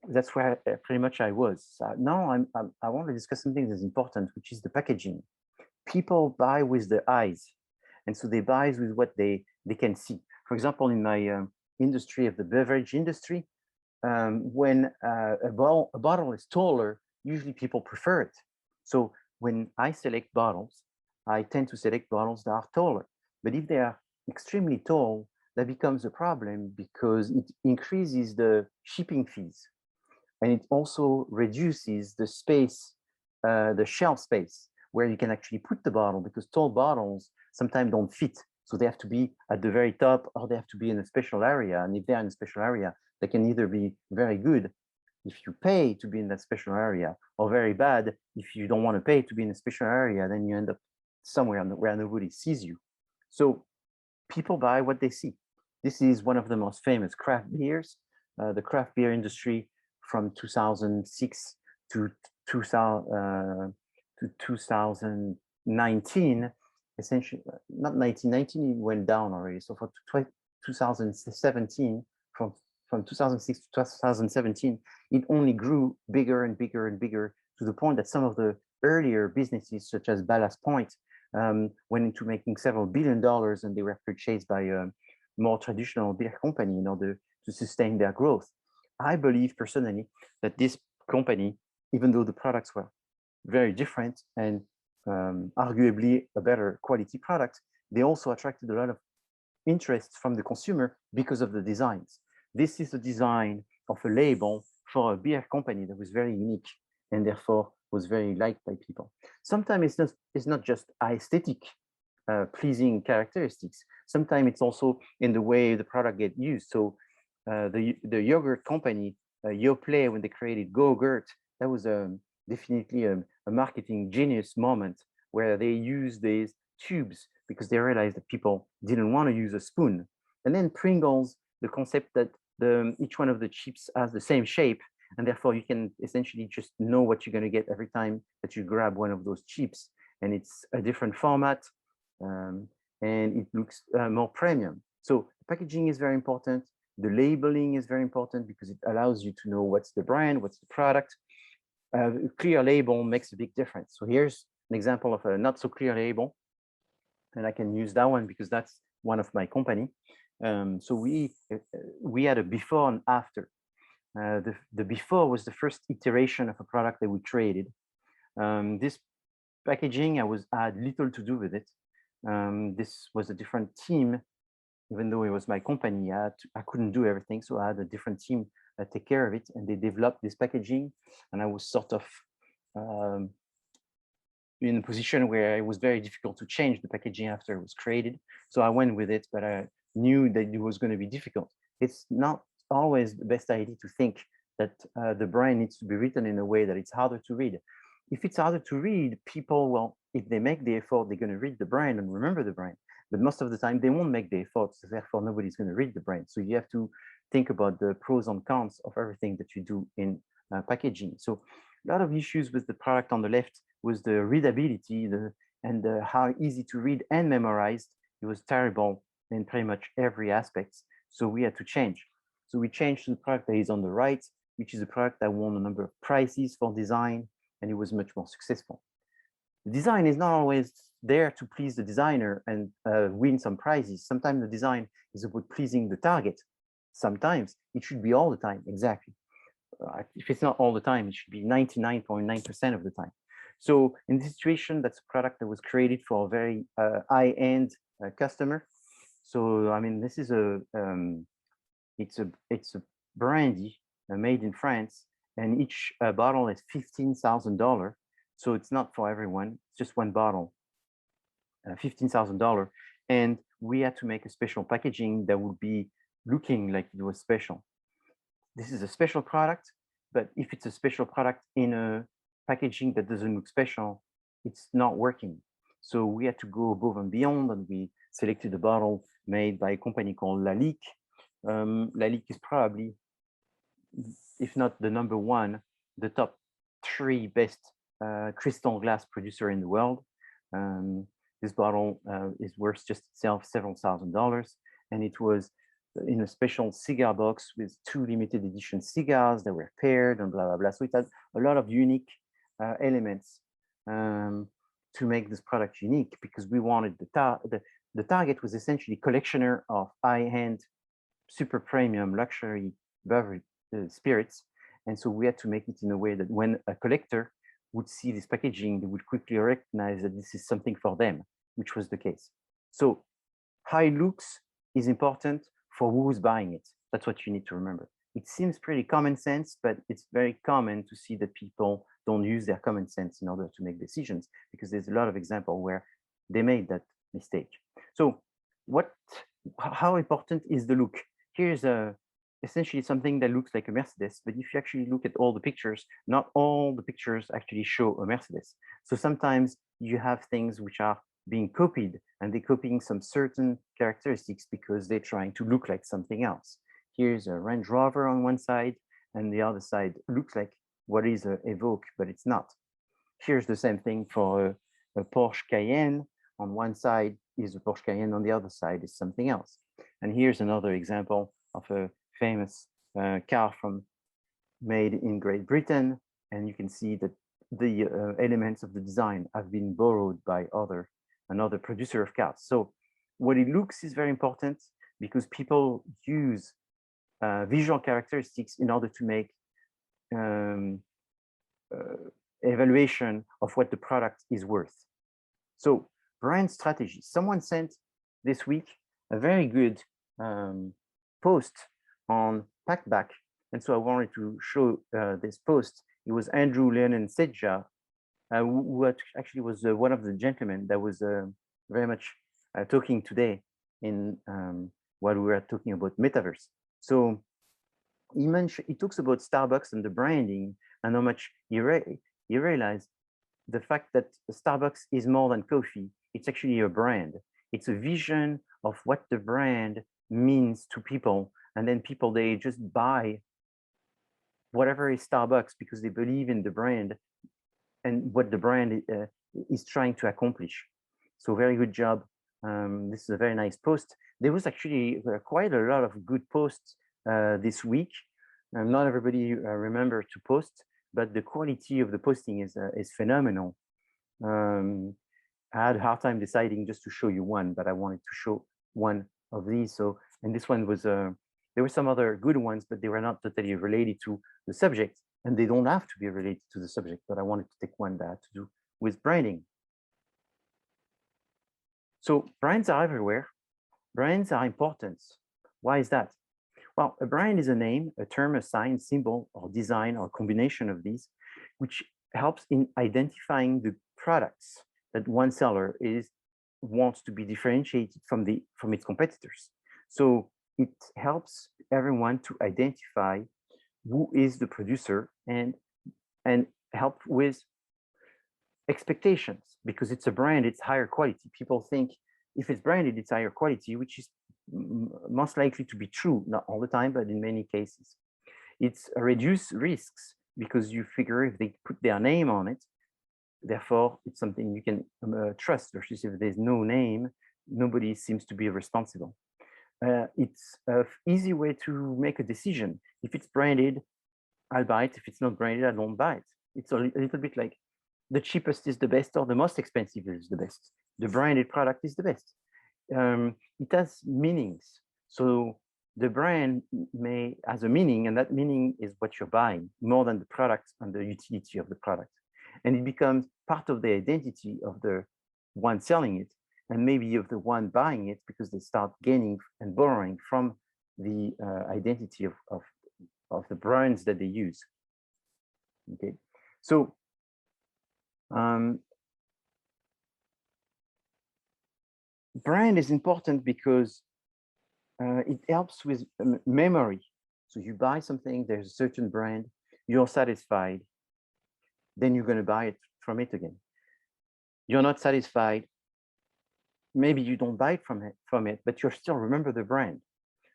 that's where pretty much I was. Now I want to discuss something that's important, which is the packaging. People buy with their eyes, and so they buy with what they can see. For example, in my industry of the beverage industry, when a bottle is taller, usually people prefer it. So when I select bottles, I tend to select bottles that are taller. But if they are extremely tall, that becomes a problem because it increases the shipping fees. And it also reduces the space, the shelf space, where you can actually put the bottle, because tall bottles sometimes don't fit. So they have to be at the very top, or they have to be in a special area. And if they're in a special area, they can either be very good if you pay to be in that special area, or very bad if you don't want to pay to be in a special area. Then you end up somewhere where nobody sees you. So people buy what they see. This is one of the most famous craft beers. The craft beer industry from 2006 to 2019, essentially, not 1919, it went down already. So for 2017, from 2006 to 2017, it only grew bigger and bigger and bigger, to the point that some of the earlier businesses, such as Ballast Point, went into making several $1 billion, and they were purchased by a more traditional beer company in order to sustain their growth. I believe personally that this company, even though the products were very different and arguably a better quality product, they also attracted a lot of interest from the consumer because of the designs. This is the design of a label for a beer company that was very unique and therefore was very liked by people. Sometimes it's not just aesthetic pleasing characteristics. Sometimes it's also in the way the product gets used. So the yogurt company, Yoplait, when they created Go-Gurt, that was definitely a marketing genius moment, where they used these tubes because they realized that people didn't want to use a spoon. And then Pringles, the concept that each one of the chips has the same shape, and therefore you can essentially just know what you're going to get every time that you grab one of those chips, and it's a different format, and it looks more premium. So the packaging is very important. The labeling is very important because it allows you to know what's the brand, what's the product. A clear label makes a big difference. So here's an example of a not so clear label, and I can use that one because that's one of my company. So we had a before and after. The before was the first iteration of a product that we created. This packaging, I had little to do with it. This was a different team. Even though it was my company, I couldn't do everything. So I had a different team take care of it, and they developed this packaging. And I was sort of in a position where it was very difficult to change the packaging after it was created. So I went with it, but I knew that it was going to be difficult. It's not always the best idea to think that the brand needs to be written in a way that it's harder to read. If it's harder to read, people, well, if they make the effort, they're going to read the brand and remember the brand. But most of the time, they won't make the effort, so therefore nobody's going to read the brand. So you have to think about the pros and cons of everything that you do in packaging. So a lot of issues with the product on the left was the readability and how easy to read and memorize. It was terrible in pretty much every aspect. So we had to change. So we changed to the product that is on the right, which is a product that won a number of prizes for design, and it was much more successful. The design is not always there to please the designer and win some prizes. Sometimes the design is about pleasing the target. Sometimes it should be all the time, exactly. If it's not all the time, it should be 99.9% of the time. So in this situation, that's a product that was created for a very high-end customer. So I mean, this is it's a brandy made in France, and each bottle is $15,000. So it's not for everyone. It's just one bottle, $15,000. And we had to make a special packaging that would be looking like it was special. This is a special product, but if it's a special product in a packaging that doesn't look special, it's not working. So we had to go above and beyond, and we selected a bottle made by a company called Lalique. Lalique is probably, if not the number one, the top 3 best crystal glass producer in the world. This bottle is worth just itself several $1,000s, and it was in a special cigar box with 2 limited edition cigars that were paired and blah, blah, blah. So it had a lot of unique elements to make this product unique, because we wanted the target was essentially collectioner of high-end, super premium luxury beverage spirits. And so we had to make it in a way that when a collector would see this packaging, they would quickly recognize that this is something for them, which was the case. So high looks is important for who's buying it. That's what you need to remember. It seems pretty common sense, but it's very common to see that people don't use their common sense in order to make decisions, because there's a lot of examples where they made that mistake. So how important is the look? Here's essentially something that looks like a Mercedes, but if you actually look at all the pictures, not all the pictures actually show a Mercedes. So sometimes you have things which are being copied, and they're copying some certain characteristics because they're trying to look like something else. Here's a Range Rover on one side, and the other side looks like what is a Evoque, but it's not. Here's the same thing for a Porsche Cayenne. On one side is a Porsche Cayenne, on the other side is something else. And here's another example of a famous car made in Great Britain, and you can see that the elements of the design have been borrowed by another producer of cars. So what it looks is very important, because people use visual characteristics in order to make evaluation of what the product is worth. So brand strategy. Someone sent this week a very good post on Packback, and so I wanted to show this post. It was Andrew Lennon Sedja, who actually was one of the gentlemen that was very much talking today in while we were talking about metaverse. So he talks about Starbucks and the branding, and how much he realized the fact that Starbucks is more than coffee. It's actually a brand. It's a vision of what the brand means to people, and then people, they just buy whatever is Starbucks because they believe in the brand and what the brand is trying to accomplish. So very good job. This is a very nice post. There was actually quite a lot of good posts this week. Not everybody remember to post, but the quality of the posting is phenomenal. I had a hard time deciding just to show you one, but I wanted to show one of these. So, and this one was, there were some other good ones, but they were not totally related to the subject, and they don't have to be related to the subject, but I wanted to take one that had to do with branding. So brands are everywhere. Brands are important. Why is that? Well, a brand is a name, a term, a sign, symbol, or design, or combination of these, which helps in identifying the products that one seller wants to be differentiated from its competitors. So it helps everyone to identify who is the producer and help with expectations, because it's a brand, it's higher quality. People think if it's branded, it's higher quality, which is most likely to be true, not all the time, but in many cases. It's a reduced risks, because you figure if they put their name on it, therefore it's something you can trust, versus if there's no name, nobody seems to be responsible. It's an easy way to make a decision. If it's branded, I'll buy it. If it's not branded, I don't buy it. It's a little bit like the cheapest is the best, or the most expensive is the best. The branded product is the best. It has meanings. So the brand has a meaning, and that meaning is what you're buying, more than the product and the utility of the product. And it becomes part of the identity of the one selling it, and maybe of the one buying it, because they start gaining and borrowing from the identity of the brands that they use. Okay, so brand is important because it helps with memory. So you buy something, there's a certain brand, you're satisfied, then you're going to buy it from it again. You're not satisfied, maybe you don't buy it from it, but you still remember the brand.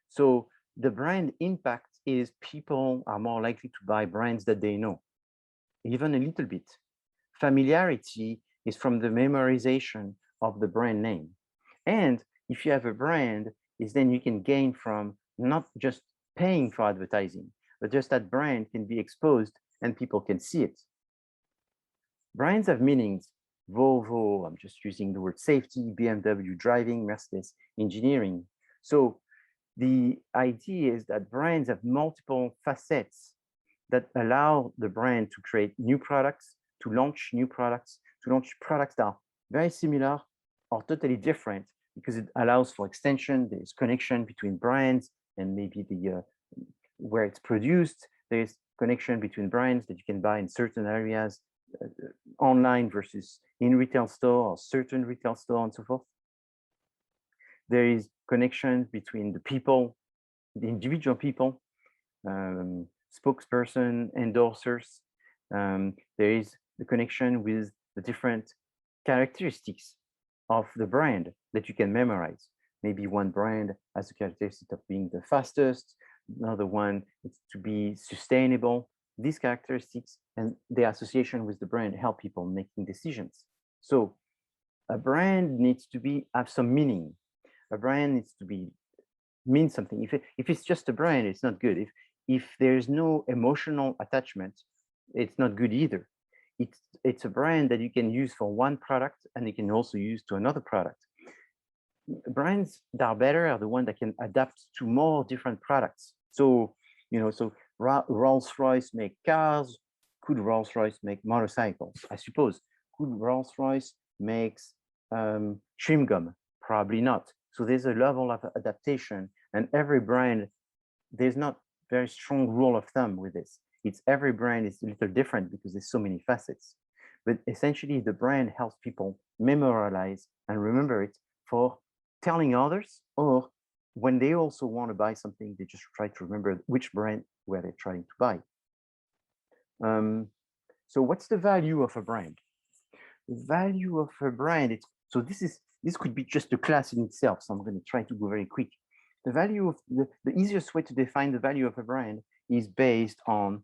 So the brand impact is people are more likely to buy brands that they know, even a little bit. Familiarity is from the memorization of the brand name. And if you have a brand, is then you can gain from not just paying for advertising, but just that brand can be exposed and people can see it. Brands have meanings. Volvo, I'm just using the word safety, BMW, driving, Mercedes, engineering. So the idea is that brands have multiple facets that allow the brand to create new products, to launch new products, to launch products that are very similar or totally different, because it allows for extension. There's connection between brands and maybe the where it's produced. There's connection between brands that you can buy in certain areas, online versus in retail store or certain retail store and so forth. There is connection between the people, the individual people, spokesperson, endorsers. There is the connection with the different characteristics of the brand that you can memorize. Maybe one brand has a characteristic of being the fastest, another one is to be sustainable. These characteristics and the association with the brand help people making decisions. So a brand needs to have some meaning. A brand needs to mean something. If it's just a brand, it's not good. If there's no emotional attachment, it's not good either. It's a brand that you can use for one product and you can also use to another product. Brands that are better are the ones that can adapt to more different products. So, so Rolls-Royce make cars. Could Rolls-Royce make motorcycles? I suppose. Could Rolls-Royce makes chewing gum? Probably not. So there's a level of adaptation, and every brand, there's not very strong rule of thumb with this. It's every brand is a little different because there's so many facets. But essentially, the brand helps people memorialize and remember it for telling others, or when they also want to buy something, they just try to remember which brand were they trying to buy. So what's the value of a brand? The value of a brand, this could be just a class in itself, so I'm going to try to go very quick. The value of the easiest way to define the value of a brand is based on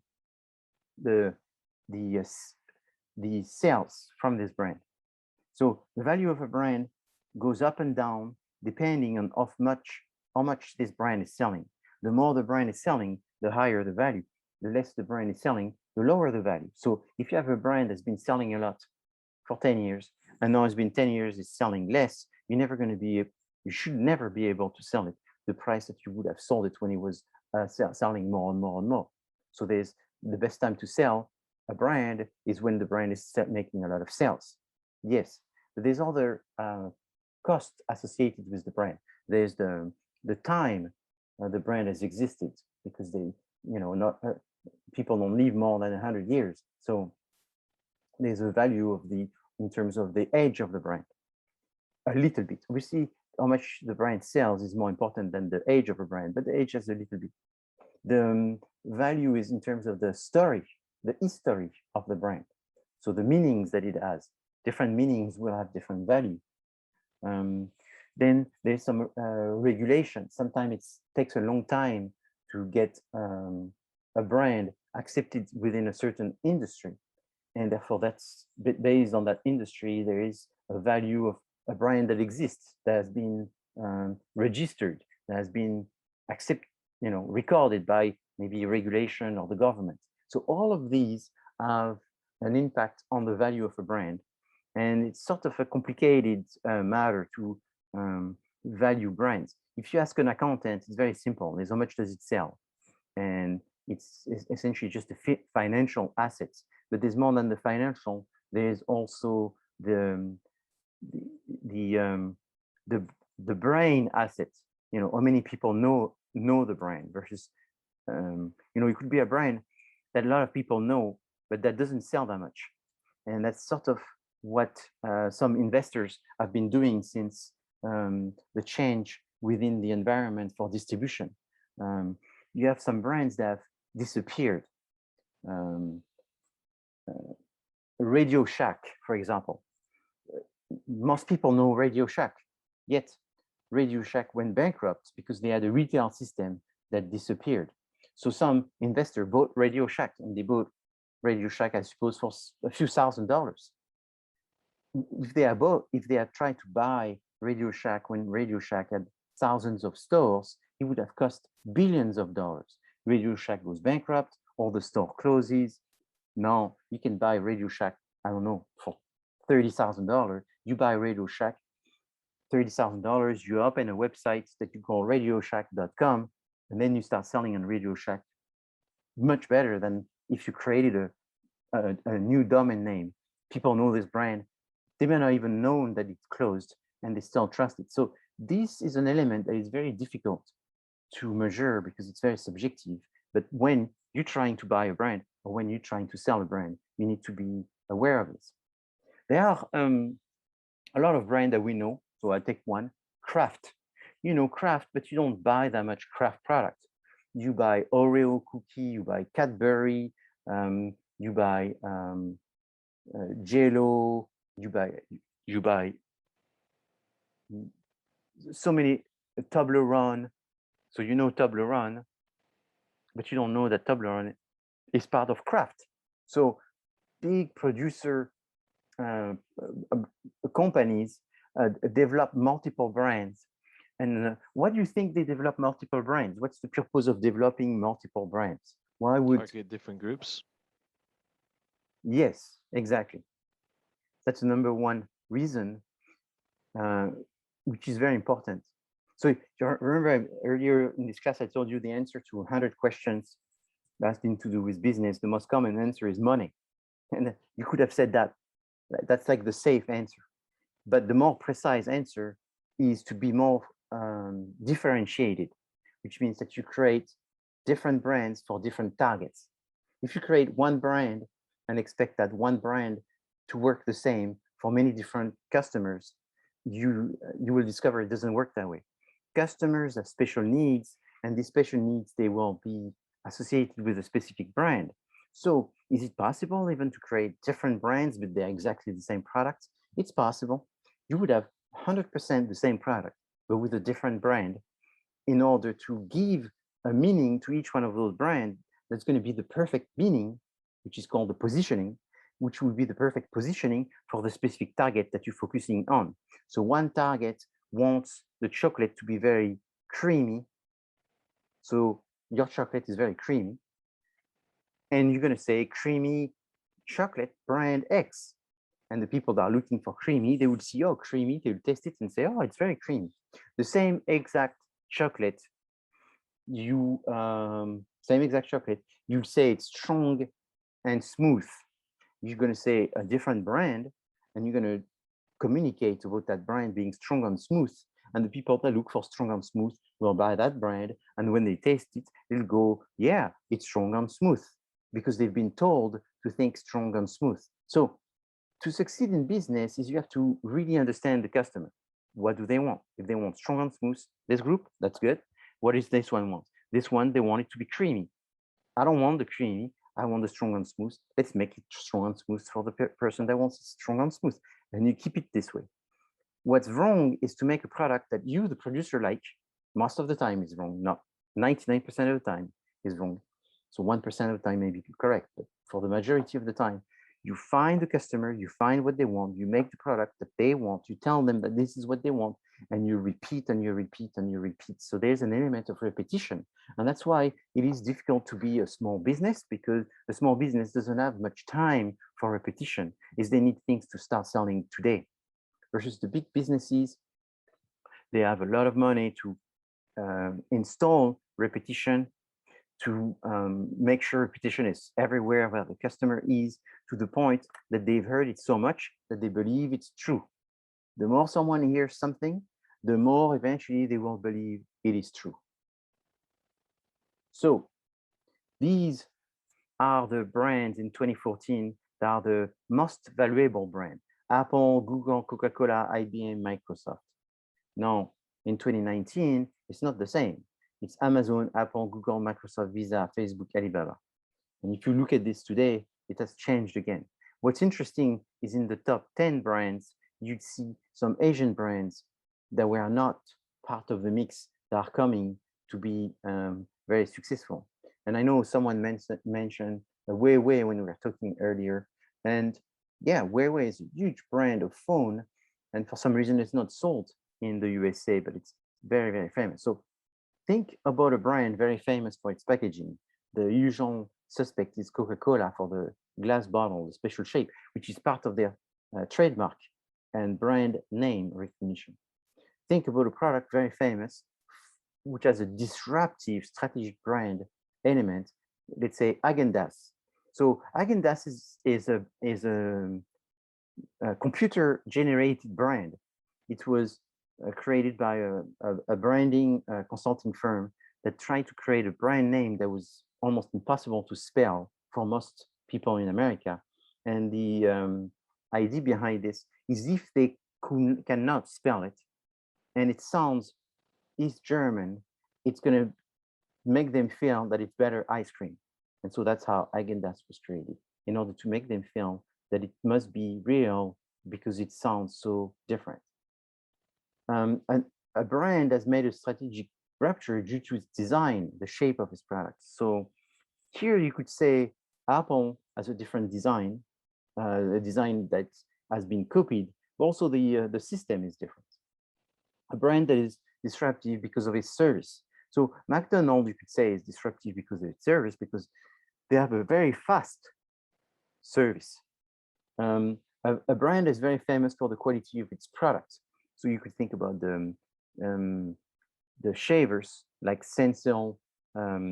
the sales from this brand. So the value of a brand goes up and down depending on how much this brand is selling. The more the brand is selling, the higher the value. The less the brand is selling, the lower the value. So if you have a brand that's been selling a lot for 10 years, and now it's been 10 years, it's selling less, you should never be able to sell it the price that you would have sold it when it was selling more and more and more. So the best time to sell a brand is when the brand is making a lot of sales. Yes, but there's other costs associated with the brand. There's the time the brand has existed, because people don't live more than 100 years. So there's a value in terms of the age of the brand. A little bit. We see how much the brand sells is more important than the age of a brand, but the age has a little bit. The value is in terms of the story, the history of the brand. So the meanings that it has. Different meanings will have different value. Then there's some regulation. Sometimes it takes a long time to get a brand accepted within a certain industry. And therefore, that's based on that industry, there is a value of a brand that exists, that has been registered, that has been recorded by maybe regulation or the government. So all of these have an impact on the value of a brand. And it's sort of a complicated matter to value brands. If you ask an accountant, it's very simple. It's how much does it sell? And it's essentially just the financial assets. But there's more than the financial. There's also the brain assets. How many people know the brand versus it could be a brand that a lot of people know, but that doesn't sell that much. And that's sort of what some investors have been doing since the change within the environment for distribution. You have some brands that have disappeared. Radio Shack, for example. Most people know Radio Shack, yet Radio Shack went bankrupt because they had a retail system that disappeared. So some investor bought Radio Shack, and they bought Radio Shack, I suppose, for a few $1,000s. If they had tried to buy Radio Shack when Radio Shack had thousands of stores, it would have cost billions of dollars. Radio Shack goes bankrupt, all the store closes. Now you can buy Radio Shack, I don't know, for $30,000. You buy Radio Shack, $30,000, you open a website that you call radioshack.com, and then you start selling on Radio Shack. Much better than if you created a new domain name. People know this brand. They may not even know that it's closed, and they still trust it. So this is an element that is very difficult to measure because it's very subjective. But when you're trying to buy a brand or when you're trying to sell a brand, you need to be aware of this. There are a lot of brands that we know. So I take one, Kraft. You know Kraft, but you don't buy that much Kraft product. You buy Oreo cookie, you buy Cadbury, you buy Jello, you buy so many Toblerone. So you know Toblerone, but you don't know that Toblerone is part of Kraft. So big producer companies develop multiple brands. And what do you think they develop multiple brands? What's the purpose of developing multiple brands? Why would target different groups? Yes, exactly. That's the number one reason, which is very important. So you remember earlier in this class, I told you the answer to 100 questions that have to do with business. The most common answer is money. And you could have said that. That's like the safe answer. But the more precise answer is to be more differentiated, which means that you create different brands for different targets. If you create one brand and expect that one brand to work the same for many different customers, you will discover it doesn't work that way. Customers have special needs, and these special needs, they will be associated with a specific brand. So is it possible even to create different brands, but they're exactly the same product? It's possible. You would have 100% the same product, but with a different brand in order to give a meaning to each one of those brands. That's going to be the perfect meaning, which is called the positioning, which will be the perfect positioning for the specific target that you're focusing on. So one target wants the chocolate to be very creamy. So your chocolate is very creamy. And you're going to say creamy chocolate brand X. And the people that are looking for creamy, they would see, oh, creamy, they will taste it and say, oh, it's very creamy. The same exact chocolate, you'll say it's strong and smooth. You're going to say a different brand, and you're going to communicate about that brand being strong and smooth. And the people that look for strong and smooth will buy that brand. And when they taste it, they'll go, yeah, it's strong and smooth, because they've been told to think strong and smooth. So to succeed in business is you have to really understand the customer. What do they want? If they want strong and smooth, this group, that's good. What is this one want? This one, they want it to be creamy. I don't want the creamy. I want the strong and smooth. Let's make it strong and smooth for the person that wants it strong and smooth. And you keep it this way. What's wrong is to make a product that you, the producer, like. Most of the time is wrong. Not 99% of the time is wrong. So 1% of the time may be correct. But for the majority of the time, you find the customer, you find what they want, you make the product that they want, you tell them that this is what they want, and you repeat and you repeat and you repeat. So there's an element of repetition. And that's why it is difficult to be a small business, because a small business doesn't have much time for repetition, is they need things to start selling today. Versus the big businesses, they have a lot of money to install repetition, to make sure repetition is everywhere where the customer is, to the point that they've heard it so much that they believe it's true. The more someone hears something, the more eventually they will believe it is true. So these are the brands in 2014 that are the most valuable brands: Apple, Google, Coca-Cola, IBM, Microsoft. Now, in 2019, it's not the same. It's Amazon, Apple, Google, Microsoft, Visa, Facebook, Alibaba. And if you look at this today, it has changed again. What's interesting is in the top 10 brands, you'd see some Asian brands that were not part of the mix that are coming to be very successful. And I know someone mentioned Huawei when we were talking earlier. And yeah, Huawei is a huge brand of phone. And for some reason, it's not sold in the USA, but it's very, very famous. So think about a brand very famous for its packaging. The usual suspect is Coca-Cola for the glass bottle, the special shape, which is part of their trademark and brand name recognition. Think about a product very famous, which has a disruptive strategic brand element, let's say Häagen-Dazs. So Häagen-Dazs is a computer-generated brand. It was created by a branding consulting firm that tried to create a brand name that was almost impossible to spell for most people in America. And the idea behind this is if they cannot spell it, and it sounds East German, it's going to make them feel that it's better ice cream. And so that's how Häagen-Dazs was created, in order to make them feel that it must be real because it sounds so different. And a brand has made a strategic rupture due to its design, the shape of its products. So here you could say Apple has a different design, a design that has been copied, but also the system is different. A brand that is disruptive because of its service. So McDonald's, you could say, is disruptive because of its service, because they have a very fast service. A brand is very famous for the quality of its products. So you could think about the shavers like Sensil,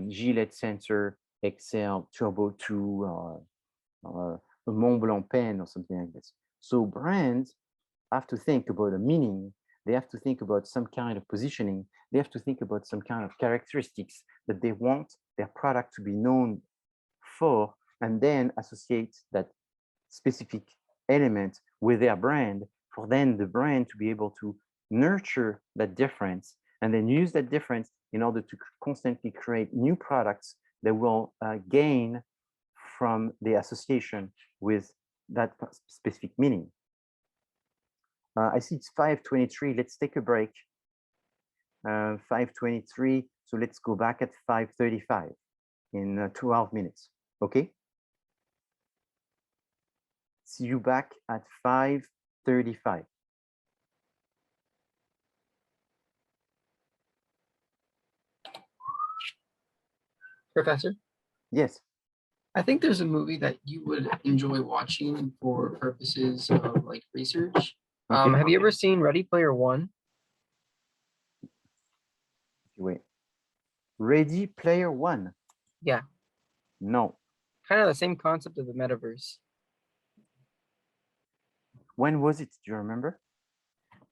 Gillette Sensor, Excel, Turbo 2, a Montblanc pen or something like this. So brands have to think about a meaning. They have to think about some kind of positioning. They have to think about some kind of characteristics that they want their product to be known for, and then associate that specific element with their brand, for then the brand to be able to nurture that difference and then use that difference in order to constantly create new products that will gain from the association with that specific meaning. I see it's 5:23. Let's take a break. 5:23. So let's go back at 5:35 in 12 minutes. Okay. See you back at 5:35. Professor, Yes. I think there's a movie that you would enjoy watching for purposes of like research. Okay. Have you ever seen Ready Player One? Wait. Ready Player One? Yeah. No. Kind of the same concept of the metaverse. When was it? Do you remember?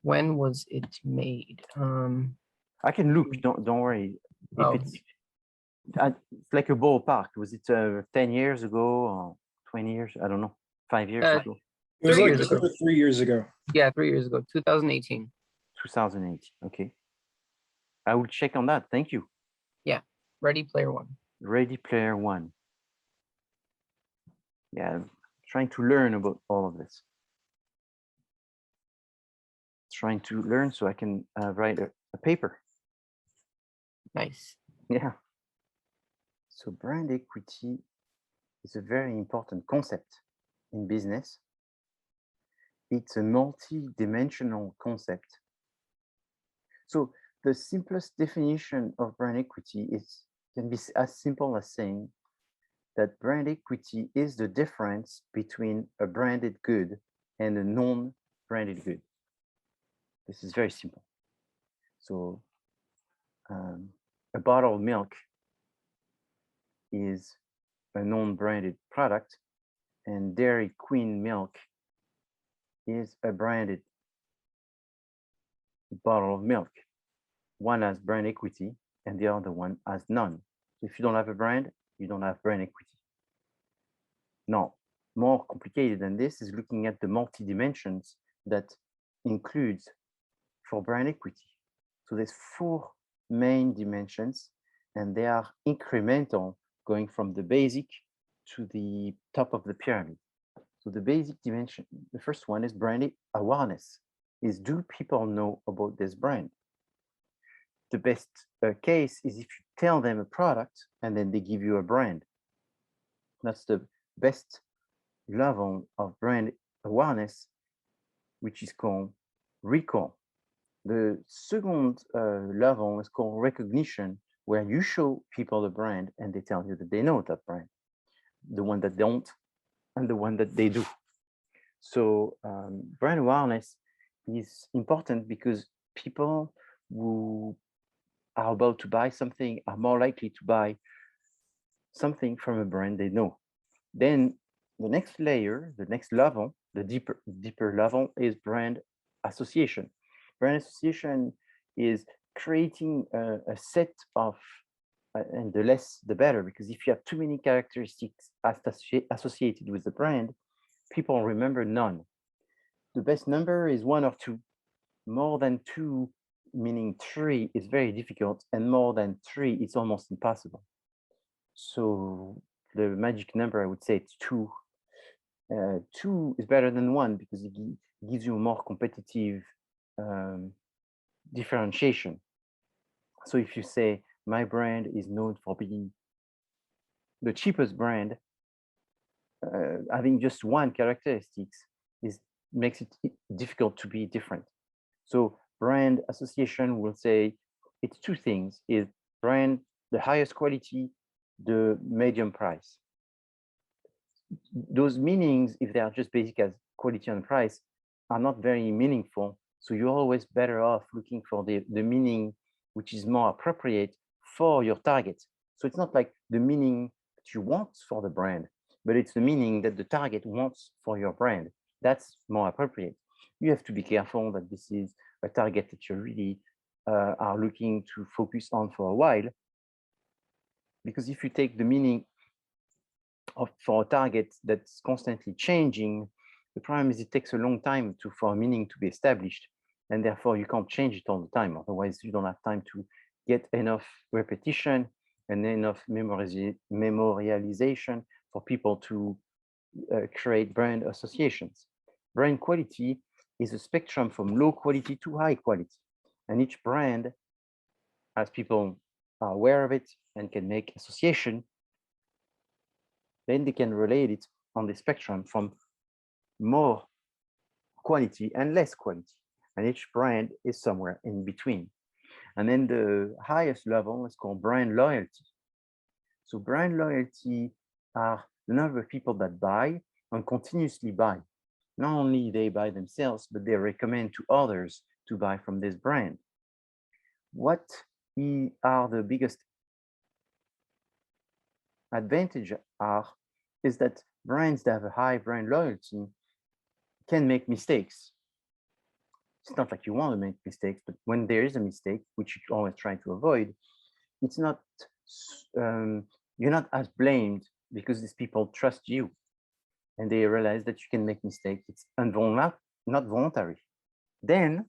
When was it made? I can look. Don't worry. If it's like a ballpark. Was it 10 years ago or 20 years? I don't know. 5 years ago. It was 3 like years ago. 3 years ago. Yeah, 3 years ago, 2018. 2008. Okay. I will check on that. Thank you. Yeah, Ready Player One. Ready Player One. Yeah, I'm trying to learn about all of this. Trying to learn so I can write a paper. Nice. Yeah. So brand equity is a very important concept in business. It's a multi-dimensional concept. So the simplest definition of brand equity can be as simple as saying that brand equity is the difference between a branded good and a non-branded good. This is very simple. So a bottle of milk is a non-branded product, and Dairy Queen milk is a branded bottle of milk. One has brand equity and the other one has none. So if you don't have a brand, you don't have brand equity. Now, more complicated than this is looking at the multi-dimensions that includes for brand equity. So there's 4 main dimensions, and they are incremental, going from the basic to the top of the pyramid. So the basic dimension, the first one is brand awareness, is do people know about this brand? The best case is if you tell them a product and then they give you a brand. That's the best level of brand awareness, which is called recall. The second level is called recognition, where you show people the brand and they tell you that they know that brand, the one that don't and the one that they do. So brand awareness is important because people who are about to buy something are more likely to buy something from a brand they know. Then the next layer, the next level, the deeper level is brand association. Brand association is creating a set of, and the less the better, because if you have too many characteristics associated with the brand, people remember none. The best number is 1 or 2. More than 2, meaning 3, is very difficult, and more than 3 is almost impossible. So the magic number, I would say it's 2. 2 is better than 1 because it gives you more competitive differentiation. So if you say my brand is known for being the cheapest brand, having just 1 characteristics makes it difficult to be different. So brand association will say it's 2 things: is brand the highest quality, the medium price. Those meanings, if they are just basic as quality and price, are not very meaningful. So you're always better off looking for the meaning which is more appropriate for your target. So it's not like the meaning that you want for the brand, but it's the meaning that the target wants for your brand. That's more appropriate. You have to be careful that this is a target that you really are looking to focus on for a while. Because if you take the meaning for a target that's constantly changing, the problem is it takes a long time for a meaning to be established, and therefore you can't change it all the time. Otherwise, you don't have time to get enough repetition and enough memorialization for people to create brand associations. Brand quality is a spectrum from low quality to high quality, and each brand, as people are aware of it and can make association, then they can relate it on the spectrum from more quality and less quality. And each brand is somewhere in between. And then the highest level is called brand loyalty. So brand loyalty are the number of people that buy and continuously buy. Not only they buy themselves, but they recommend to others to buy from this brand. What are the biggest advantage is that brands that have a high brand loyalty can make mistakes. It's not like you want to make mistakes, but when there is a mistake, which you always try to avoid, it's not, you're not as blamed because these people trust you and they realize that you can make mistakes. It's not voluntary. Then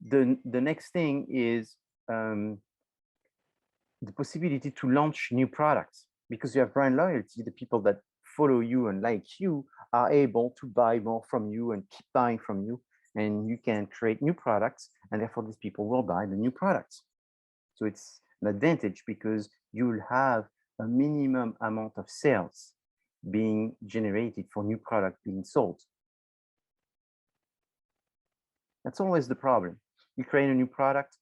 the next thing is the possibility to launch new products. Because you have brand loyalty, the people that follow you and like you are able to buy more from you and keep buying from you, and you can create new products, and therefore these people will buy the new products. So it's an advantage because you'll have a minimum amount of sales being generated for new product being sold. That's always the problem. You create a new product,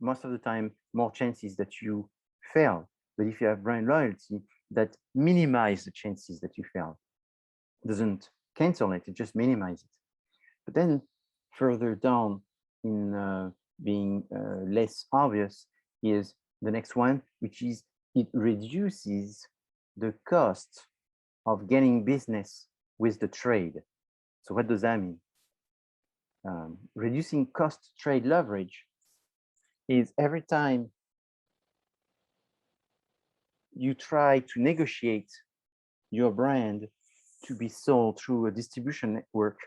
most of the time, more chances that you fail. But if you have brand loyalty, that minimize the chances that you fail. It doesn't cancel it, it just minimizes it. But then further down in being less obvious is the next one, which is it reduces the cost of getting business with the trade. So what does that mean? Reducing cost trade leverage is every time you try to negotiate your brand to be sold through a distribution network,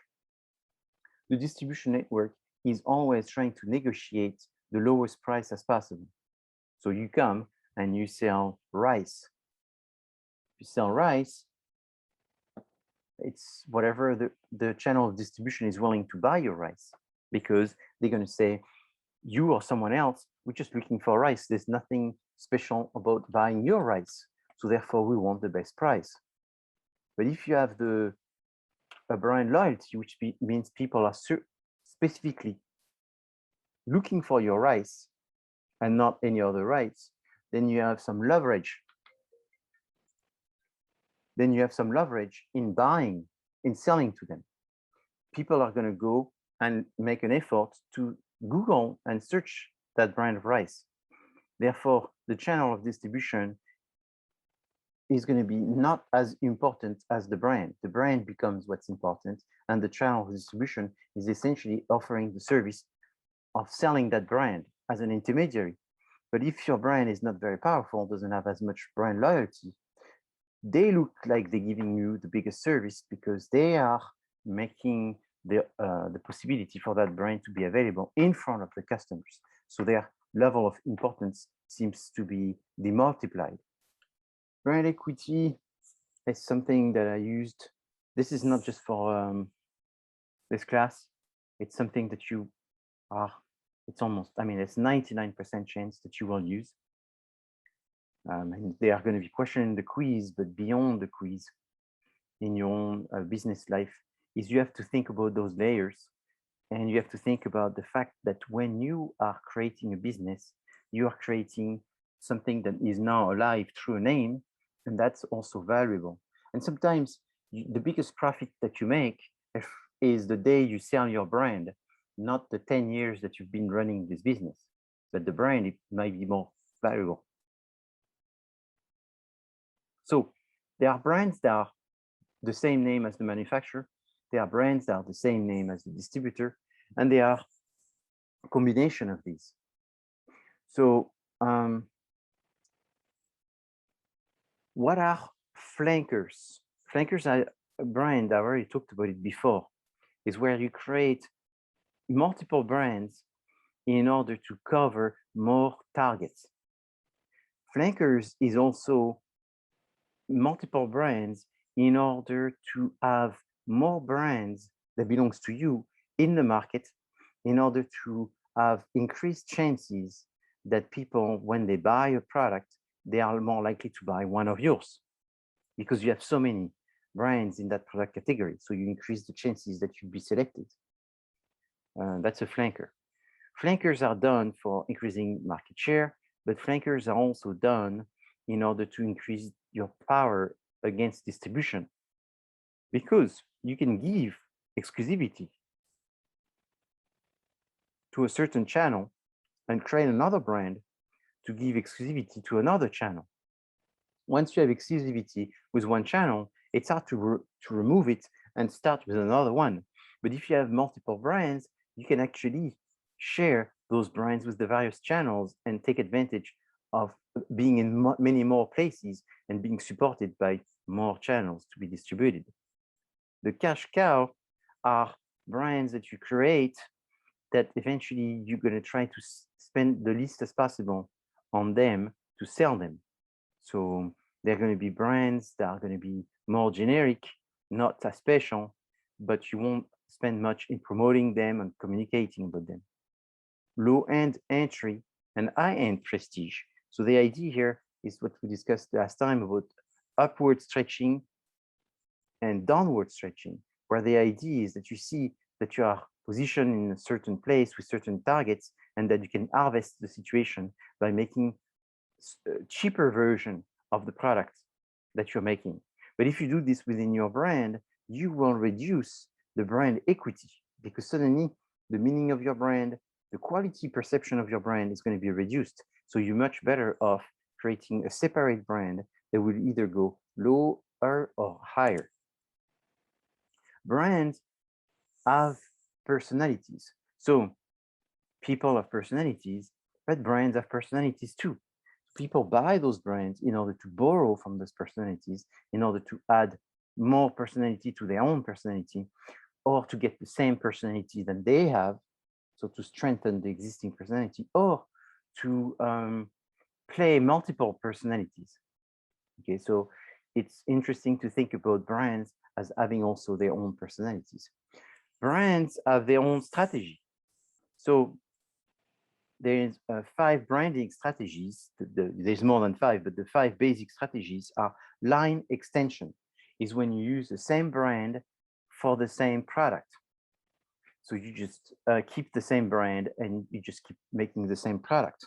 the distribution network is always trying to negotiate the lowest price as possible. So you come and you sell rice. If you sell rice, it's whatever the channel of distribution is willing to buy your rice, because they're going to say, you or someone else, we're just looking for rice. There's nothing special about buying your rice. So therefore, we want the best price. But if you have a brand loyalty, which means people are specifically looking for your rice and not any other rice, then you have some leverage. Then you have some leverage in buying, in selling to them. People are going to go and make an effort to Google and search that brand of rice. Therefore, the channel of distribution is going to be not as important as the brand. The brand becomes what's important, and the channel of distribution is essentially offering the service of selling that brand as an intermediary. But if your brand is not very powerful, doesn't have as much brand loyalty, they look like they're giving you the biggest service because they are making the possibility for that brand to be available in front of the customers. So their level of importance seems to be demultiplied. Brand equity is something that I used. This is not just for this class. It's something that you are, it's almost, I mean, it's 99% chance that you will use. And they are going to be questioned in the quiz, but beyond the quiz, in your own business life, is you have to think about those layers, and you have to think about the fact that when you are creating a business, you are creating something that is now alive through a name, and that's also valuable. And sometimes the biggest profit that you make is the day you sell your brand, not the 10 years that you've been running this business, but the brand, it might be more valuable. So there are brands that are the same name as the manufacturer. There are brands that are the same name as the distributor, and they are a combination of these. So what are flankers? Flankers are a brand, I already talked about it before, is where you create multiple brands in order to cover more targets. Flankers is also multiple brands in order to have more brands that belongs to you in the market, in order to have increased chances that people, when they buy a product, they are more likely to buy one of yours because you have so many brands in that product category. So you increase the chances that you'll be selected. That's a flanker. Flankers are done for increasing market share, but flankers are also done in order to increase your power against distribution, because you can give exclusivity to a certain channel and create another brand to give exclusivity to another channel. Once you have exclusivity with one channel, it's hard to remove it and start with another one. But if you have multiple brands, you can actually share those brands with the various channels and take advantage of being in many more places and being supported by more channels to be distributed. The cash cow are brands that you create that eventually you're going to try to spend the least as possible on them to sell them. So they're going to be brands that are going to be more generic, not as special, but you won't spend much in promoting them and communicating about them. Low-end entry and high-end prestige. So the idea here is what we discussed last time about upward stretching and downward stretching, where the idea is that you see that you are positioned in a certain place with certain targets, and that you can harvest the situation by making a cheaper version of the product that you're making. But if you do this within your brand, you will reduce the brand equity, because suddenly the meaning of your brand, the quality perception of your brand is going to be reduced. So you're much better off creating a separate brand that will either go lower or higher. Brands have personalities. So people have personalities, but brands have personalities too. People buy those brands in order to borrow from those personalities, in order to add more personality to their own personality, or to get the same personality that they have so to strengthen the existing personality, or to play multiple personalities. Okay, so it's interesting to think about brands as having also their own personalities. Brands have their own strategy. So there's 5 branding strategies. There's more than 5, but the 5 basic strategies are: line extension is when you use the same brand for the same product. So you just keep the same brand and you just keep making the same product.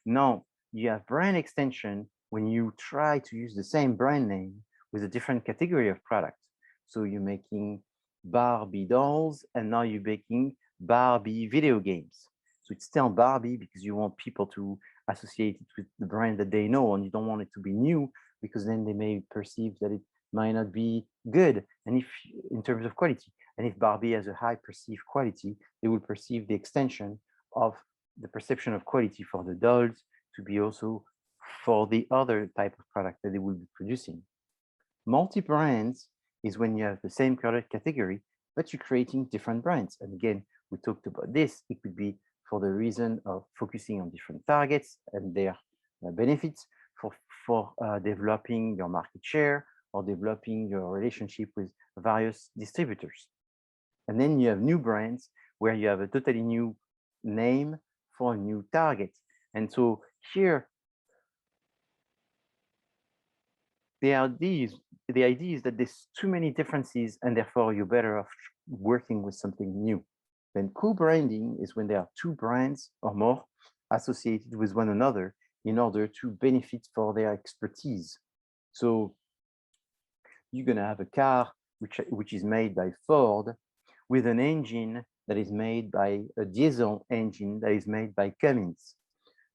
Now you have brand extension when you try to use the same brand name with a different category of product. So you're making Barbie dolls and now you're making Barbie video games. So it's still Barbie because you want people to associate it with the brand that they know, and you don't want it to be new because then they may perceive that it might not be good. And if in terms of quality, and if Barbie has a high perceived quality, they will perceive the extension of the perception of quality for the dolls to be also for the other type of product that they will be producing. Multi-brands is when you have the same product category, but you're creating different brands. And again, we talked about this. It could be for the reason of focusing on different targets and their benefits, for developing your market share or developing your relationship with various distributors. And then you have new brands where you have a totally new name for a new target. And so here, the idea is that there's too many differences and therefore you're better off working with something new. Then co-branding is when there are 2 brands or more associated with one another in order to benefit for their expertise. So you're going to have a car which is made by Ford with an engine that is made by a diesel engine that is made by Cummins.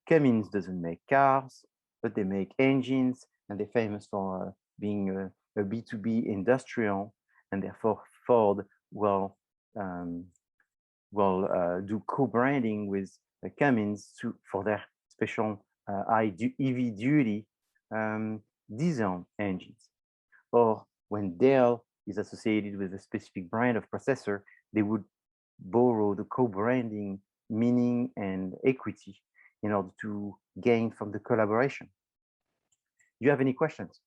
Cummins doesn't make cars, but they make engines, and they're famous for being a B2B industrial, and therefore Ford will do co-branding with Cummins for their special EV duty diesel engines. Or when Dell is associated with a specific brand of processor, they would borrow the co-branding meaning and equity in order to gain from the collaboration. Do you have any questions?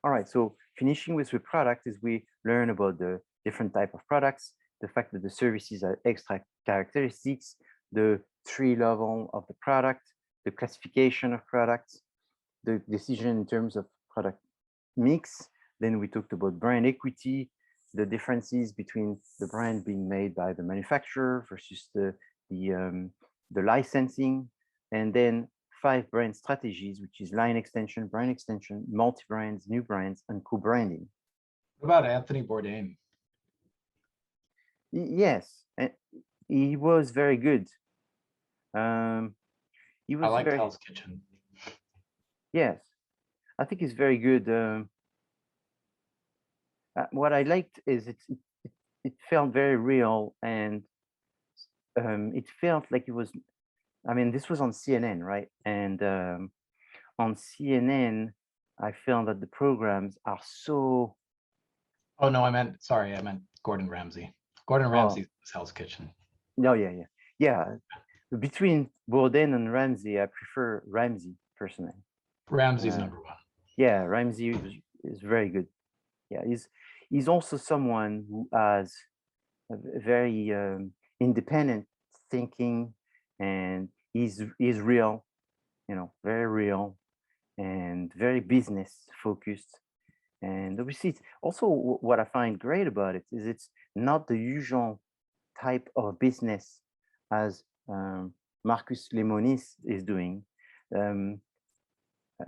All right, so finishing with the product is we learn about the different type of products, the fact that the services are extra characteristics, the 3 level of the product, the classification of products, the decision in terms of product mix. Then we talked about brand equity, the differences between the brand being made by the manufacturer versus the licensing, and then 5 brand strategies, which is line extension, brand extension, multi-brands, new brands, and co-branding. What about Anthony Bourdain? Yes, he was very good. He was I like Hell's Kitchen. Yes, I think he's very good. What I liked is it felt very real, and it felt like it was, I mean, this was on CNN, right? And on CNN, I felt that the programs are so. Oh, no, I meant Gordon Ramsay. Gordon Ramsay's Hell's Kitchen. No, yeah. Between Bourdain and Ramsay, I prefer Ramsay personally. Ramsay's number 1. Yeah, Ramsay is very good. Yeah, he's also someone who has a very independent thinking, and he's real, very real and very business focused. And obviously, it's also what I find great about it is it's not the usual type of business as Marcus Lemonis is doing.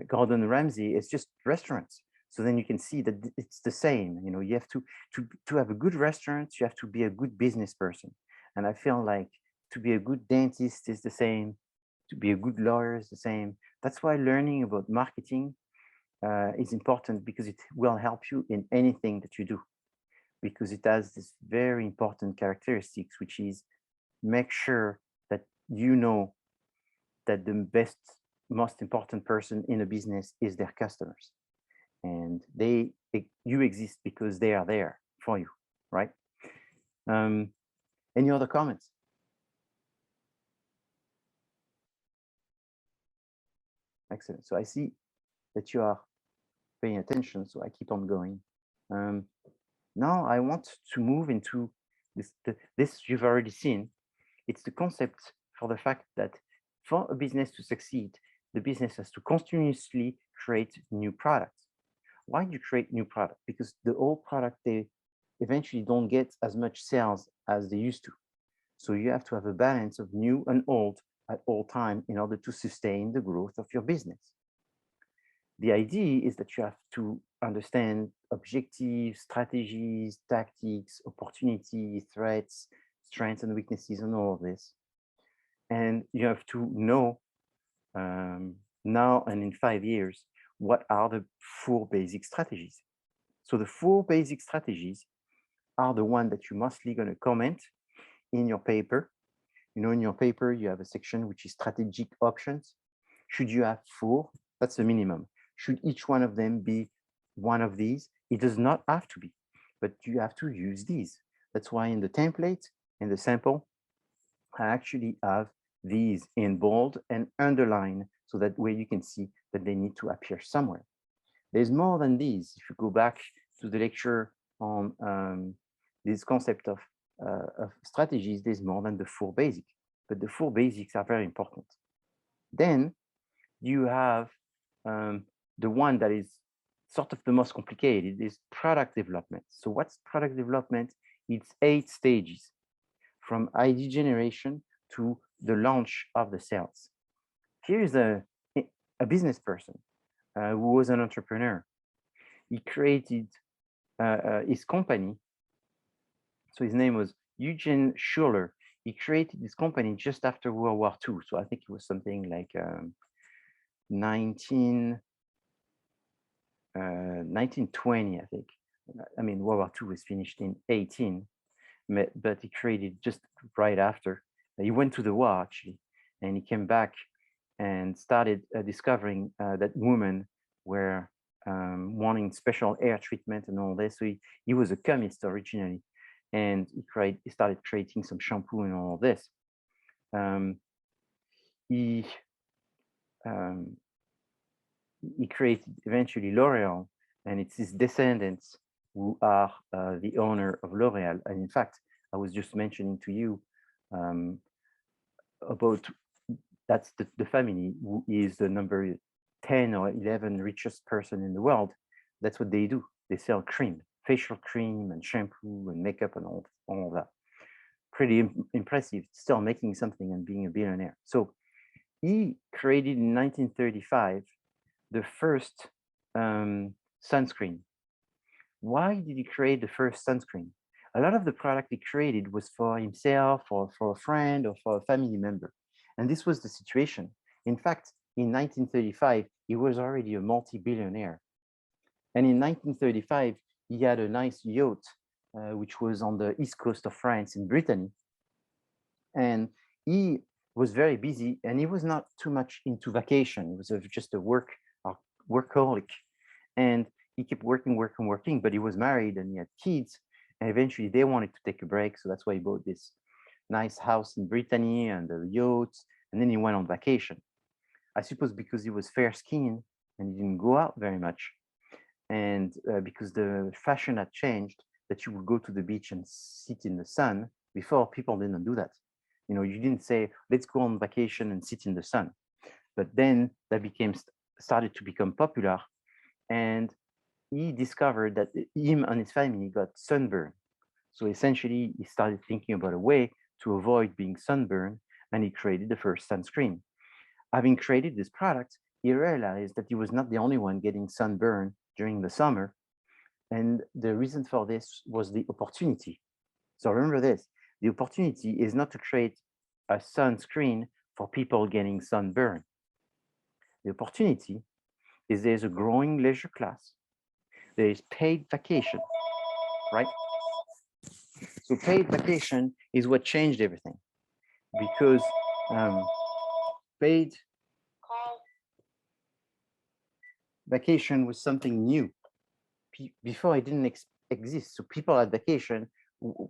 Gordon Ramsay is just restaurants. So then you can see that it's the same. You have to have a good restaurant, you have to be a good business person. And I feel like to be a good dentist is the same, to be a good lawyer is the same. That's why learning about marketing is important, because it will help you in anything that you do, because it has this very important characteristics, which is make sure that you know that the most important person in a business is their customers, and you exist because they are there for you, right? Any other comments? Excellent. So I see that you are paying attention, so I keep on going. Now I want to move into this you've already seen. It's the concept for the fact that for a business to succeed, the business has to continuously create new products. Why do you create new products? Because the old product, they eventually don't get as much sales as they used to. So you have to have a balance of new and old at all time in order to sustain the growth of your business. The idea is that you have to understand objectives, strategies, tactics, opportunities, threats, strengths and weaknesses, and all of this. And you have to know now and in 5 years, what are the 4 basic strategies. So the 4 basic strategies are the one that you mostly going to comment in your paper. You know, in your paper, you have a section which is strategic options. Should you have 4? That's the minimum. Should each one of them be one of these? It does not have to be, but you have to use these. That's why in the template, in the sample, I actually have these in bold and underline so that way you can see that they need to appear somewhere. There's more than these. If you go back to the lecture on this concept of strategies, there's more than the 4 basics, but the 4 basics are very important. Then you have the one that is sort of the most complicated is product development. So what's product development? It's 8 stages from ID generation to the launch of the sales. Here's a business person who was an entrepreneur. He created his company. So his name was Eugene Schuller. He created this company just after World War II. So I think it was something like 1920, I think. I mean, World War II was finished in 18, but he created just right after. He went to the war, actually, and he came back and started discovering that women were wanting special air treatment and all this. So he was a chemist originally, and he started creating some shampoo and all this. He created eventually L'Oreal, and it's his descendants who are the owner of L'Oreal. And in fact, I was just mentioning to you about that's the family who is the number 10 or 11 richest person in the world. That's what they do. They sell cream, facial cream and shampoo and makeup and all of that. Pretty impressive, still making something and being a billionaire. So he created in 1935 the first sunscreen. Why did he create the first sunscreen? A lot of the product he created was for himself or for a friend or for a family member. And this was the situation. In fact, in 1935, he was already a multi-billionaire. And in 1935, he had a nice yacht, which was on the east coast of France in Brittany. And he was very busy, and he was not too much into vacation. He was just a workaholic. And he kept working, but he was married and he had kids. And eventually they wanted to take a break. So that's why he bought this nice house in Brittany and the yachts. And then he went on vacation. I suppose because he was fair-skinned and he didn't go out very much. And because the fashion had changed, that you would go to the beach and sit in the sun. Before, people didn't do that. You know, you didn't say, let's go on vacation and sit in the sun. But then that started to become popular. And he discovered that him and his family got sunburned. So essentially, he started thinking about a way to avoid being sunburned, and he created the first sunscreen. Having created this product, he realized that he was not the only one getting sunburned during the summer. And the reason for this was the opportunity. So remember this, the opportunity is not to create a sunscreen for people getting sunburned. The opportunity is there's a growing leisure class. There is paid vacation, right? So paid vacation is what changed everything, because paid vacation was something new. Before it didn't exist. So people had vacation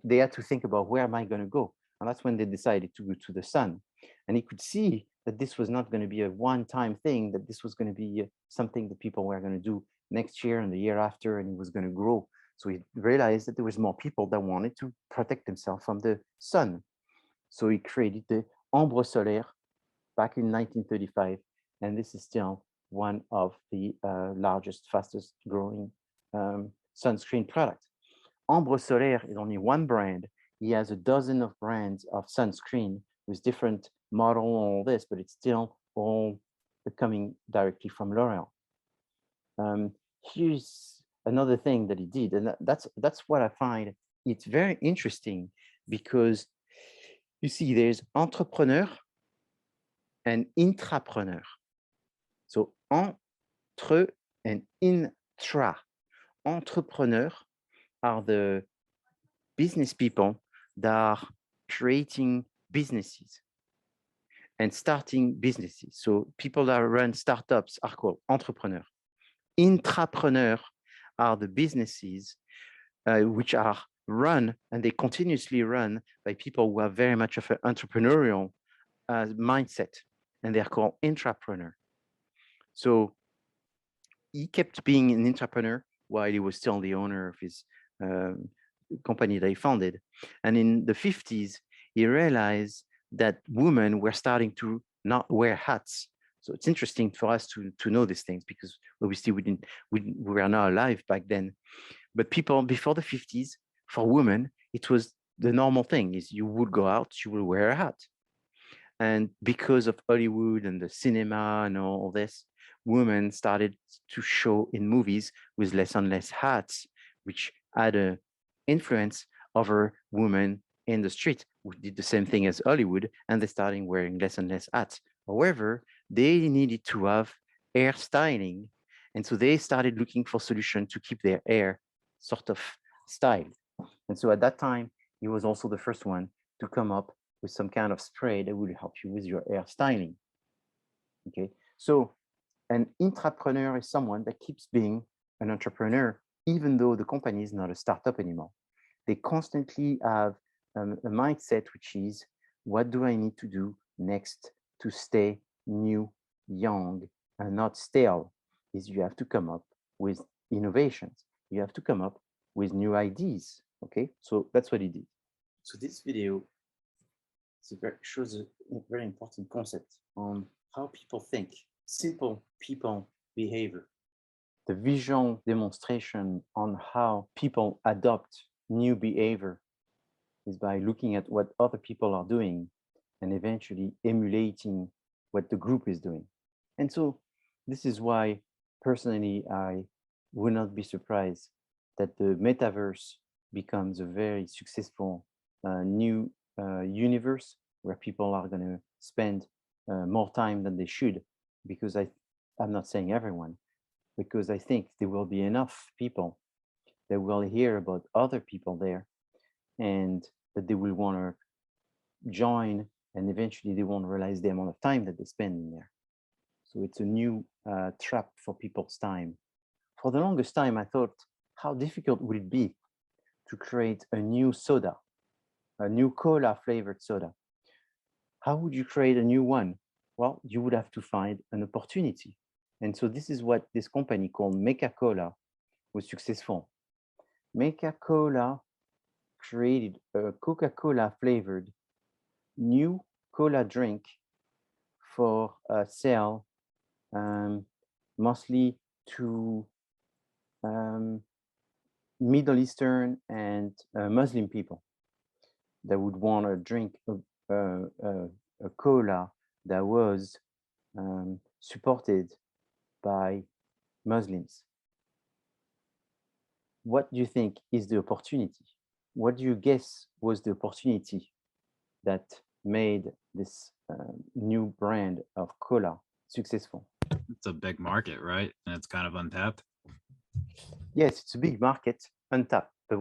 they had to think about, where am I going to go? And that's when they decided to go to the sun. And he could see that this was not going to be a one-time thing, that this was going to be something that people were going to do next year and the year after, and it was going to grow. So he realized that there was more people that wanted to protect themselves from the sun. So he created the Ombre Solaire back in 1935, and this is still one of the largest, fastest growing sunscreen products. Ombre Solaire is only one brand. He has a dozen of brands of sunscreen with different model and all this, but it's still all coming directly from L'Oreal. Here's another thing that he did, and that's what I find it's very interesting, because you see there's entrepreneur and intrapreneur. So entre and intra. Entrepreneur are the business people that are creating businesses and starting businesses. So people that run startups are called entrepreneur. Intrapreneur are the businesses which are run, and they continuously run by people who have very much of an entrepreneurial mindset, and they're called intrapreneur. So he kept being an entrepreneur while he was still the owner of his company that he founded. And in the 50s, he realized that women were starting to not wear hats. So it's interesting for us to know these things, because obviously we were not alive back then. But people before the 50s, for women, it was the normal thing, is you would go out, you will wear a hat. And because of Hollywood and the cinema and all this, women started to show in movies with less and less hats, which had an influence over women in the street, who did the same thing as Hollywood, and they started wearing less and less hats. However, they needed to have hair styling, and so they started looking for solutions to keep their hair sort of styled. And so at that time, he was also the first one to come up with some kind of spray that would help you with your hair styling. Okay, so an intrapreneur is someone that keeps being an entrepreneur, even though the company is not a startup anymore. They constantly have a mindset, which is, what do I need to do next to stay new, young, and not stale? Is you have to come up with innovations. You have to come up with new ideas. Okay, so that's what he did. So this video shows a very important concept on how people think, simple people behavior. The visual demonstration on how people adopt new behavior is by looking at what other people are doing and eventually emulating what the group is doing. And so this is why, personally, I would not be surprised that the metaverse becomes a very successful new universe where people are going to spend more time than they should, because I'm not saying everyone, because I think there will be enough people that will hear about other people there, and that they will want to join, and eventually they won't realize the amount of time that they spend in there. So it's a new trap for people's time. For the longest time, I thought, how difficult would it be to create a new soda, a new cola flavored soda? How would you create a new one? Well, you would have to find an opportunity. And so this is what this company called Mecha Cola was successful. Mecha Cola created a Coca-Cola flavored new cola drink for sale, mostly to Middle Eastern and Muslim people that would want to drink a cola that was supported by Muslims. What do you think is the opportunity? What do you guess was the opportunity that made this new brand of cola successful? It's a big market, right? And it's kind of untapped. Yes, it's a big market, untapped. But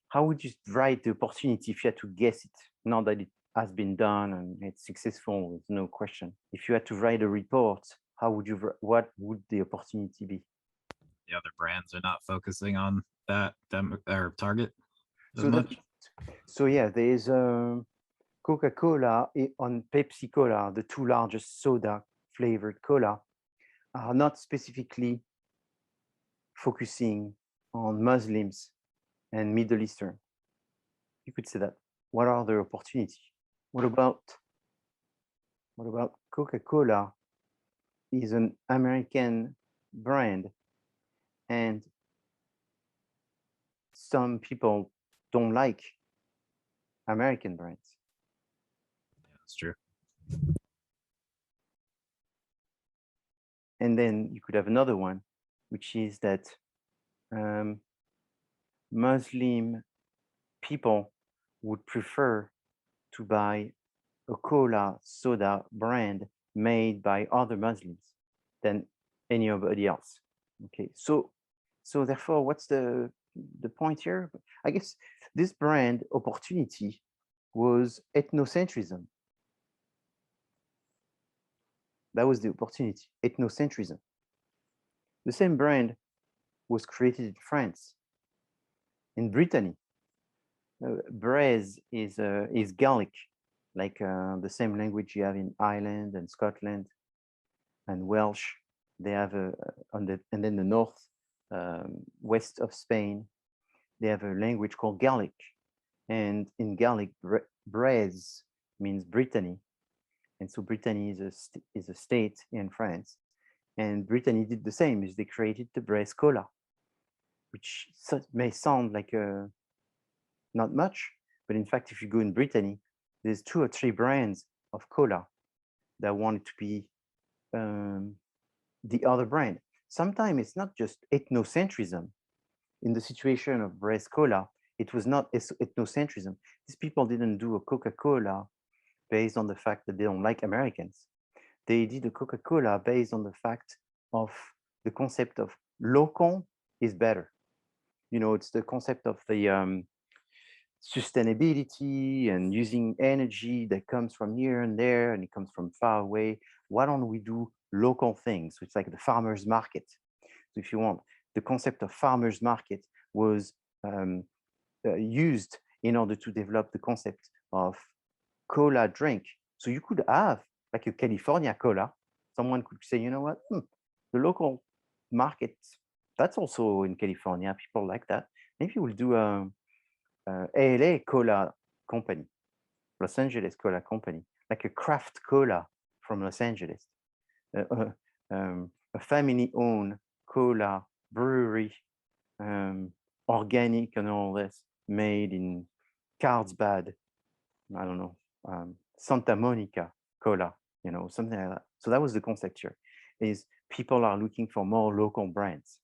how would you write the opportunity if you had to guess it, now that it has been done and it's successful, with no question? If you had to write a report, what would the opportunity be? The other brands are not focusing on that or target. as So much. so yeah, there is Coca-Cola on Pepsi Cola, the two largest soda flavored cola, are not specifically focusing on Muslims and Middle Eastern. You could say that. What are the opportunities? What about Coca-Cola is an American brand, and some people don't like American brands. That's true. And then you could have another one, which is that Muslim people would prefer to buy a cola soda brand made by other Muslims than anybody else. Okay, so therefore, what's the point here? I guess this brand opportunity was ethnocentrism. That was the opportunity, ethnocentrism. The same brand was created in France, in Brittany. Braise is Gaelic, like the same language you have in Ireland and Scotland and Welsh. They have and then the north west of Spain, they have a language called Gaelic, and in Gaelic, Braise means Brittany, and so Brittany is a state in France, and Brittany did the same. Is they created the Braise cola, which may sound like not much, but in fact, if you go in Brittany, there's 2 or 3 brands of cola that wanted to be the other brand. Sometimes it's not just ethnocentrism. In the situation of Braise Cola, it was not ethnocentrism. These people didn't do a Coca-Cola based on the fact that they don't like Americans. They did a Coca-Cola based on the fact of the concept of local is better. You know, it's the concept of the sustainability and using energy that comes from here and there, and it comes from far away. Why don't we do local things? So it's like the farmer's market. So if you want, the concept of farmer's market was used in order to develop the concept of cola drink. So you could have like a California cola. Someone could say, you know what, the local market, that's also in California. People like that. Maybe we'll do a LA Cola Company, Los Angeles Cola Company, like a craft cola from Los Angeles, a family-owned cola brewery, organic and all this, made in Carlsbad, I don't know, Santa Monica cola, you know, something like that. So that was the concept here, is people are looking for more local brands.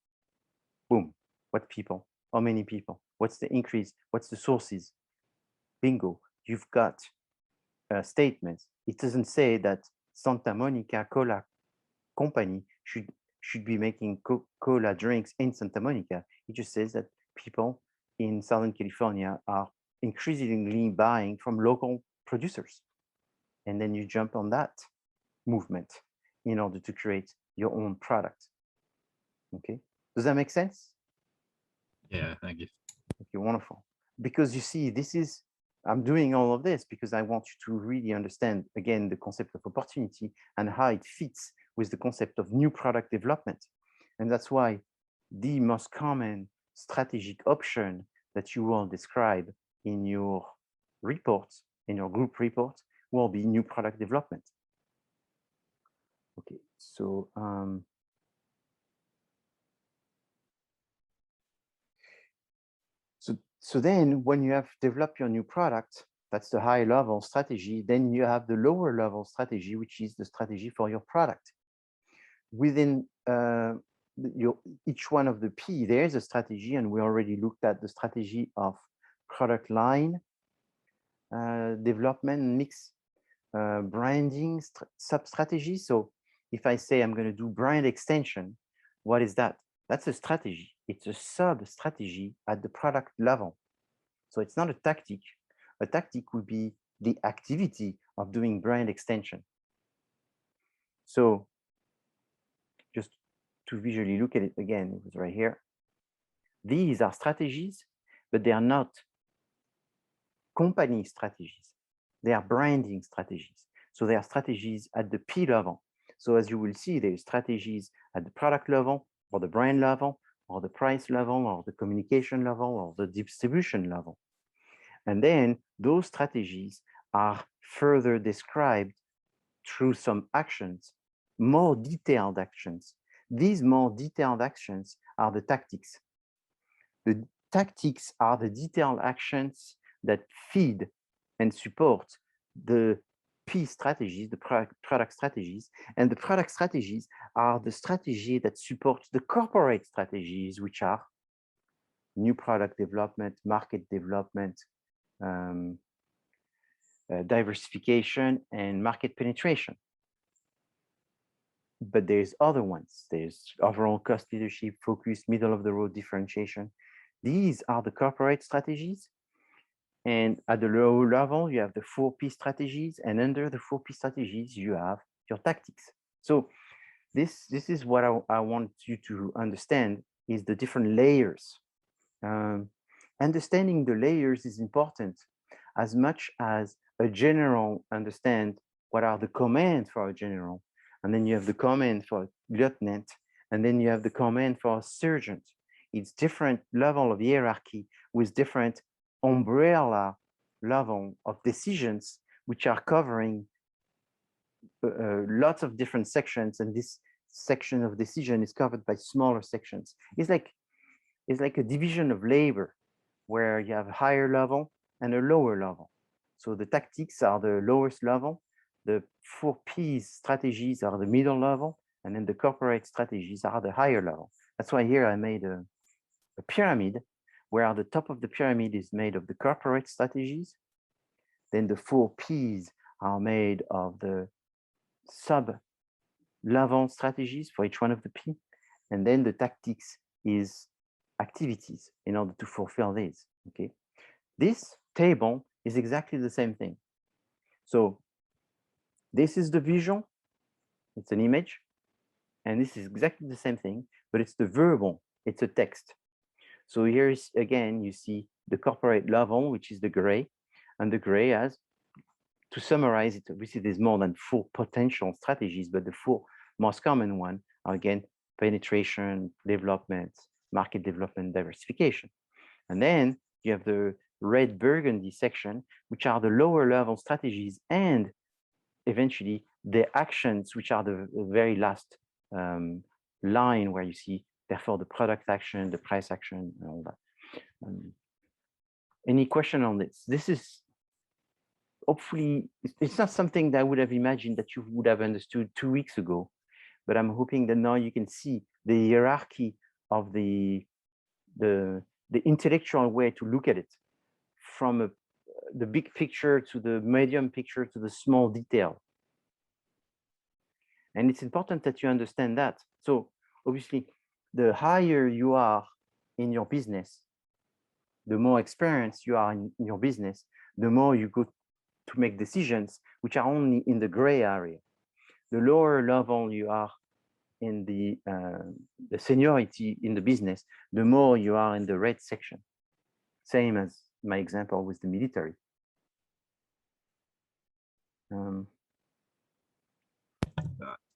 Boom, what people? How many people? What's the increase? What's the sources? Bingo, you've got statements. It doesn't say that Santa Monica Cola Company should be making cola drinks in Santa Monica. It just says that people in Southern California are increasingly buying from local producers. And then you jump on that movement in order to create your own product. Okay, does that make sense? Yeah, thank you. Okay, wonderful. Because you see, I'm doing all of this because I want you to really understand, again, the concept of opportunity and how it fits with the concept of new product development. And that's why the most common strategic option that you will describe in your report, in your group report, will be new product development. Okay, so so then when you have developed your new product, that's the high level strategy, then you have the lower level strategy, which is the strategy for your product. Within each one of the P, there's a strategy, and we already looked at the strategy of product line development, mix, branding, sub-strategy. So if I say I'm going to do brand extension, what is that? That's a strategy. It's a sub-strategy at the product level. So it's not a tactic. A tactic would be the activity of doing brand extension. So just to visually look at it again, it was right here. These are strategies, but they are not company strategies. They are branding strategies. So they are strategies at the P level. So as you will see, there are strategies at the product level, or the brand level, or the price level, or the communication level, or the distribution level. And then those strategies are further described through some actions, more detailed actions. These more detailed actions are the tactics. The tactics are the detailed actions that feed and support the P strategies, the product strategies, and the product strategies are the strategy that supports the corporate strategies, which are new product development, market development, diversification, and market penetration. But there's other ones. There's overall cost leadership, focus, middle of the road differentiation. These are the corporate strategies. And at the low level, you have the 4P strategies. And under the 4P strategies, you have your tactics. So this is what I want you to understand is the different layers. Understanding the layers is important as much as a general understand what are the commands for a general. And then you have the command for lieutenant, and then you have the command for a sergeant. It's different level of hierarchy with different umbrella level of decisions, which are covering lots of different sections. And this section of decision is covered by smaller sections. It's like a division of labor where you have a higher level and a lower level. So the tactics are the lowest level. The 4P strategies are the middle level, and then the corporate strategies are the higher level. That's why here I made a pyramid where the top of the pyramid is made of the corporate strategies. Then the 4Ps are made of the sub-level strategies for each one of the P. And then the tactics is activities in order to fulfill these, okay? This table is exactly the same thing. So this is the visual, it's an image, and this is exactly the same thing, but it's the verbal, it's a text. So here is, again, you see the corporate level, which is the gray, and the gray has, to summarize it, obviously there's more than 4 potential strategies, but the 4 most common ones are, again, penetration, development, market development, diversification. And then you have the red burgundy section, which are the lower level strategies and eventually the actions, which are the very last line where you see, therefore, the product action, the price action, and all that. Any question on this? This is hopefully, it's not something that I would have imagined that you would have understood 2 weeks ago, but I'm hoping that now you can see the hierarchy of the intellectual way to look at it, from the big picture to the medium picture to the small detail. And it's important that you understand that. So obviously, the higher you are in your business, the more experienced you are in your business, the more you go to make decisions which are only in the gray area. The lower level you are in the seniority in the business, the more you are in the red section. Same as my example with the military.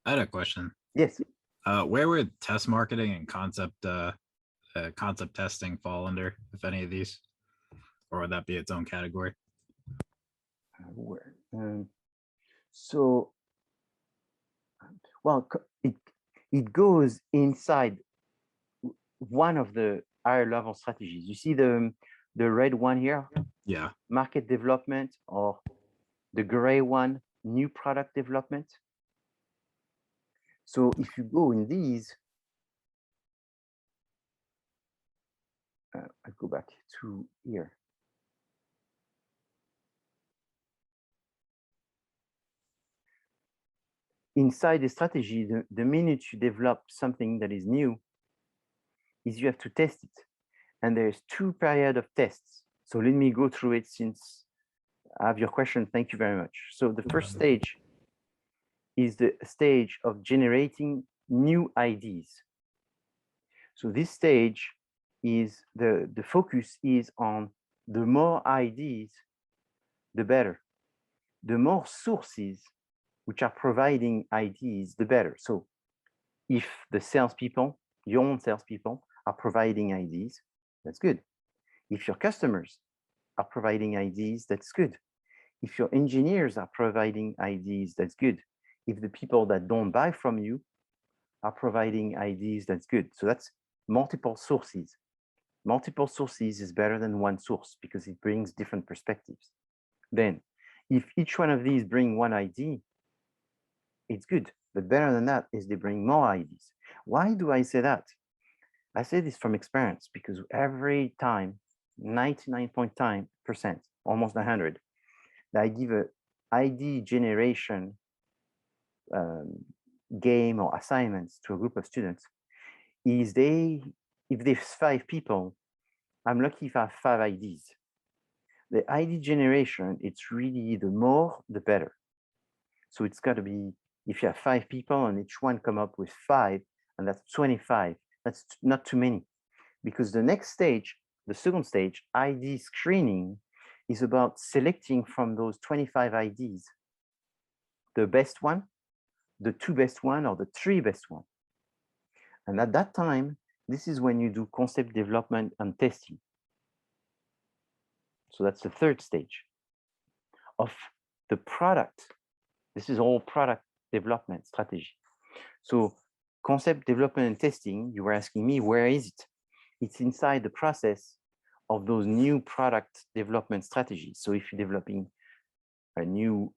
I had a question. Yes. Where would test marketing and concept testing fall under, if any of these, or would that be its own category? So, well, it goes inside one of the higher level strategies. You see the red one here? Yeah. Market development, or the gray one, new product development. So if you go in these, I go back to here. Inside the strategy, the minute you develop something that is new, is you have to test it. And there's 2 periods of tests. So let me go through it since I have your question. Thank you very much. So the first stage is the stage of generating new ideas. So this stage is the focus is on the more ideas, the better. The more sources which are providing ideas, the better. So if the salespeople, your own salespeople, are providing ideas, that's good. If your customers are providing ideas, that's good. If your engineers are providing ideas, that's good. If the people that don't buy from you are providing ideas, that's good. So that's multiple sources. Multiple sources is better than one source because it brings different perspectives. Then, if each one of these bring one idea, it's good. But better than that is they bring more ideas. Why do I say that? I say this from experience because every time, 99.9%, almost 100, that I give a ID generation game or assignments to a group of students, if there's 5 people, I'm lucky if I have 5 IDs. The ID generation, it's really the more, the better. So it's got to be, if you have 5 people and each one come up with 5, and that's 25, that's not too many. Because the next stage, the second stage, ID screening, is about selecting from those 25 IDs the best one, the 2 best one, or the 3 best one. And at that time, this is when you do concept development and testing. So that's the third stage of the product. This is all product development strategy. So concept development and testing, you were asking me, where is it? It's inside the process of those new product development strategies. So if you're developing a new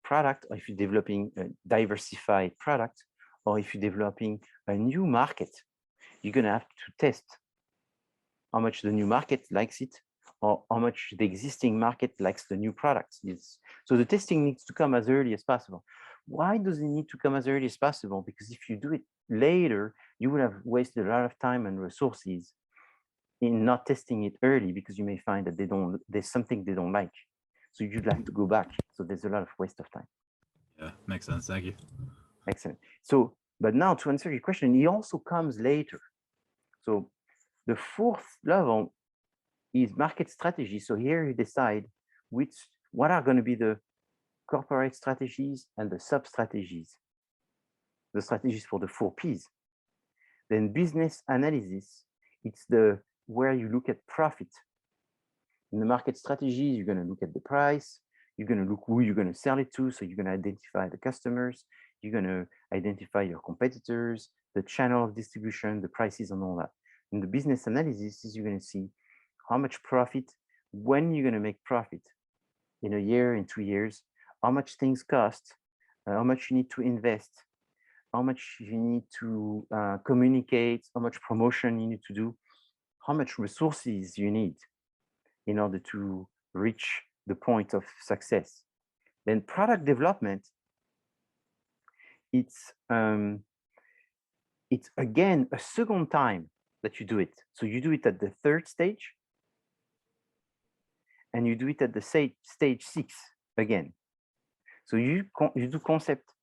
product, or if you're developing a diversified product, or if you're developing a new market, you're going to have to test how much the new market likes it, or how much the existing market likes the new product. So the testing needs to come as early as possible. Why does it need to come as early as possible? Because if you do it later, you will have wasted a lot of time and resources in not testing it early, because you may find that there's something they don't like. So you'd have to go back. So there's a lot of waste of time. Yeah, makes sense. Thank you. Excellent. So, but now to answer your question, it also comes later. So the 4th level is market strategy. So here you decide what are going to be the corporate strategies and the sub-strategies, the strategies for the 4 Ps. Then business analysis, it's where you look at profit. In the market strategies, you're going to look at the price, you're going to look who you're going to sell it to, so you're going to identify the customers, you're going to identify your competitors, the channel of distribution, the prices, and all that. In the business analysis, you're going to see how much profit, when you're going to make profit, in a year, in 2 years, how much things cost, how much you need to invest, how much you need to communicate, how much promotion you need to do, how much resources you need in order to reach the point of success. Then product development, it's again a second time that you do it. So you do it at the 3rd stage, and you do it at the stage 6 again. So you do concept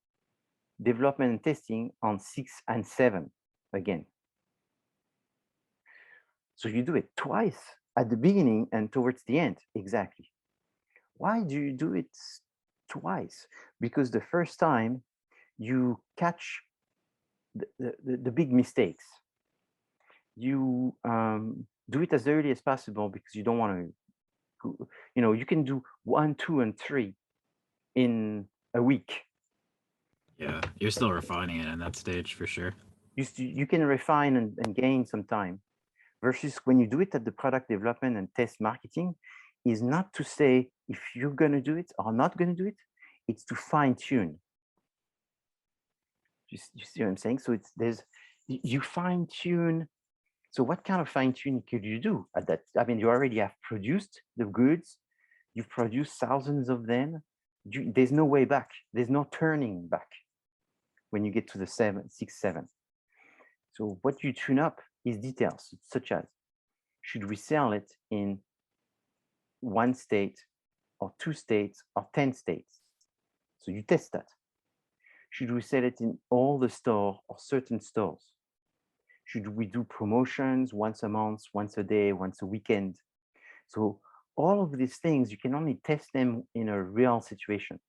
development and testing on 6 and 7 again. So you do it twice, at the beginning and towards the end. Exactly. Why do you do it twice? Because the first time you catch the big mistakes. You do it as early as possible because you don't want to, you can do 1, 2, and 3 in a week. Yeah, you're still refining it in that stage for sure. You can refine and gain some time, versus when you do it at the product development and test marketing, is not to say if you're going to do it or not going to do it, it's to fine tune. You see what I'm saying? So you fine tune. So what kind of fine tuning could you do at that? I mean, you already have produced the goods, you've produced thousands of them. There's no way back. There's no turning back when you get to the 6, 7. So what you tune up is details, such as, should we sell it in 1 state or 2 states or 10 states? So you test that. Should we sell it in all the stores or certain stores? Should we do promotions once a month, once a day, once a weekend? So all of these things, you can only test them in a real situation,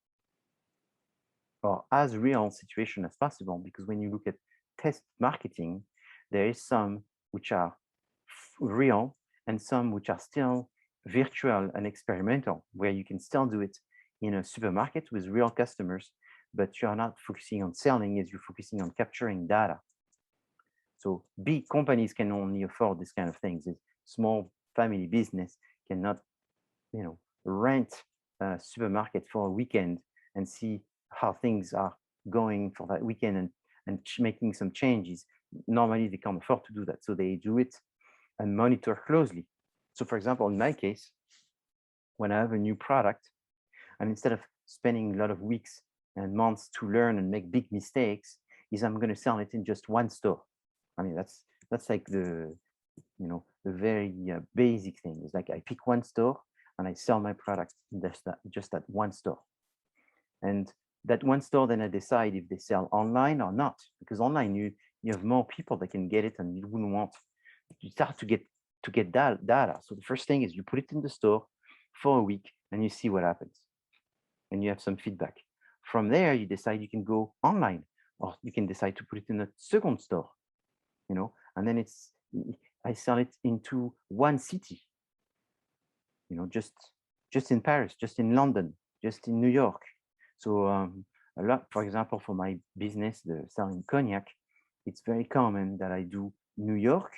or as real situation as possible, because when you look at test marketing, there is some which are real and some which are still virtual and experimental, where you can still do it in a supermarket with real customers, but you're not focusing on selling, as you're focusing on capturing data. So big companies can only afford this kind of things. A small family business cannot, rent a supermarket for a weekend and see how things are going for that weekend and making some changes. Normally, they can't afford to do that. So they do it and monitor closely. So for example, in my case, when I have a new product, and instead of spending a lot of weeks and months to learn and make big mistakes, is I'm going to sell it in just one store. I mean, that's like the very basic thing. It's like I pick one store and I sell my product in just that one store. And that one store, then I decide if they sell online or not, because online you have more people that can get it, and you wouldn't want. You start to get that data. So the first thing is you put it in the store for a week and you see what happens, and you have some feedback. From there, you decide you can go online, or you can decide to put it in a second store, and then I sell it into one city, just in Paris, just in London, just in New York. So a lot, for example, for my business, the selling cognac, it's very common that I do New York.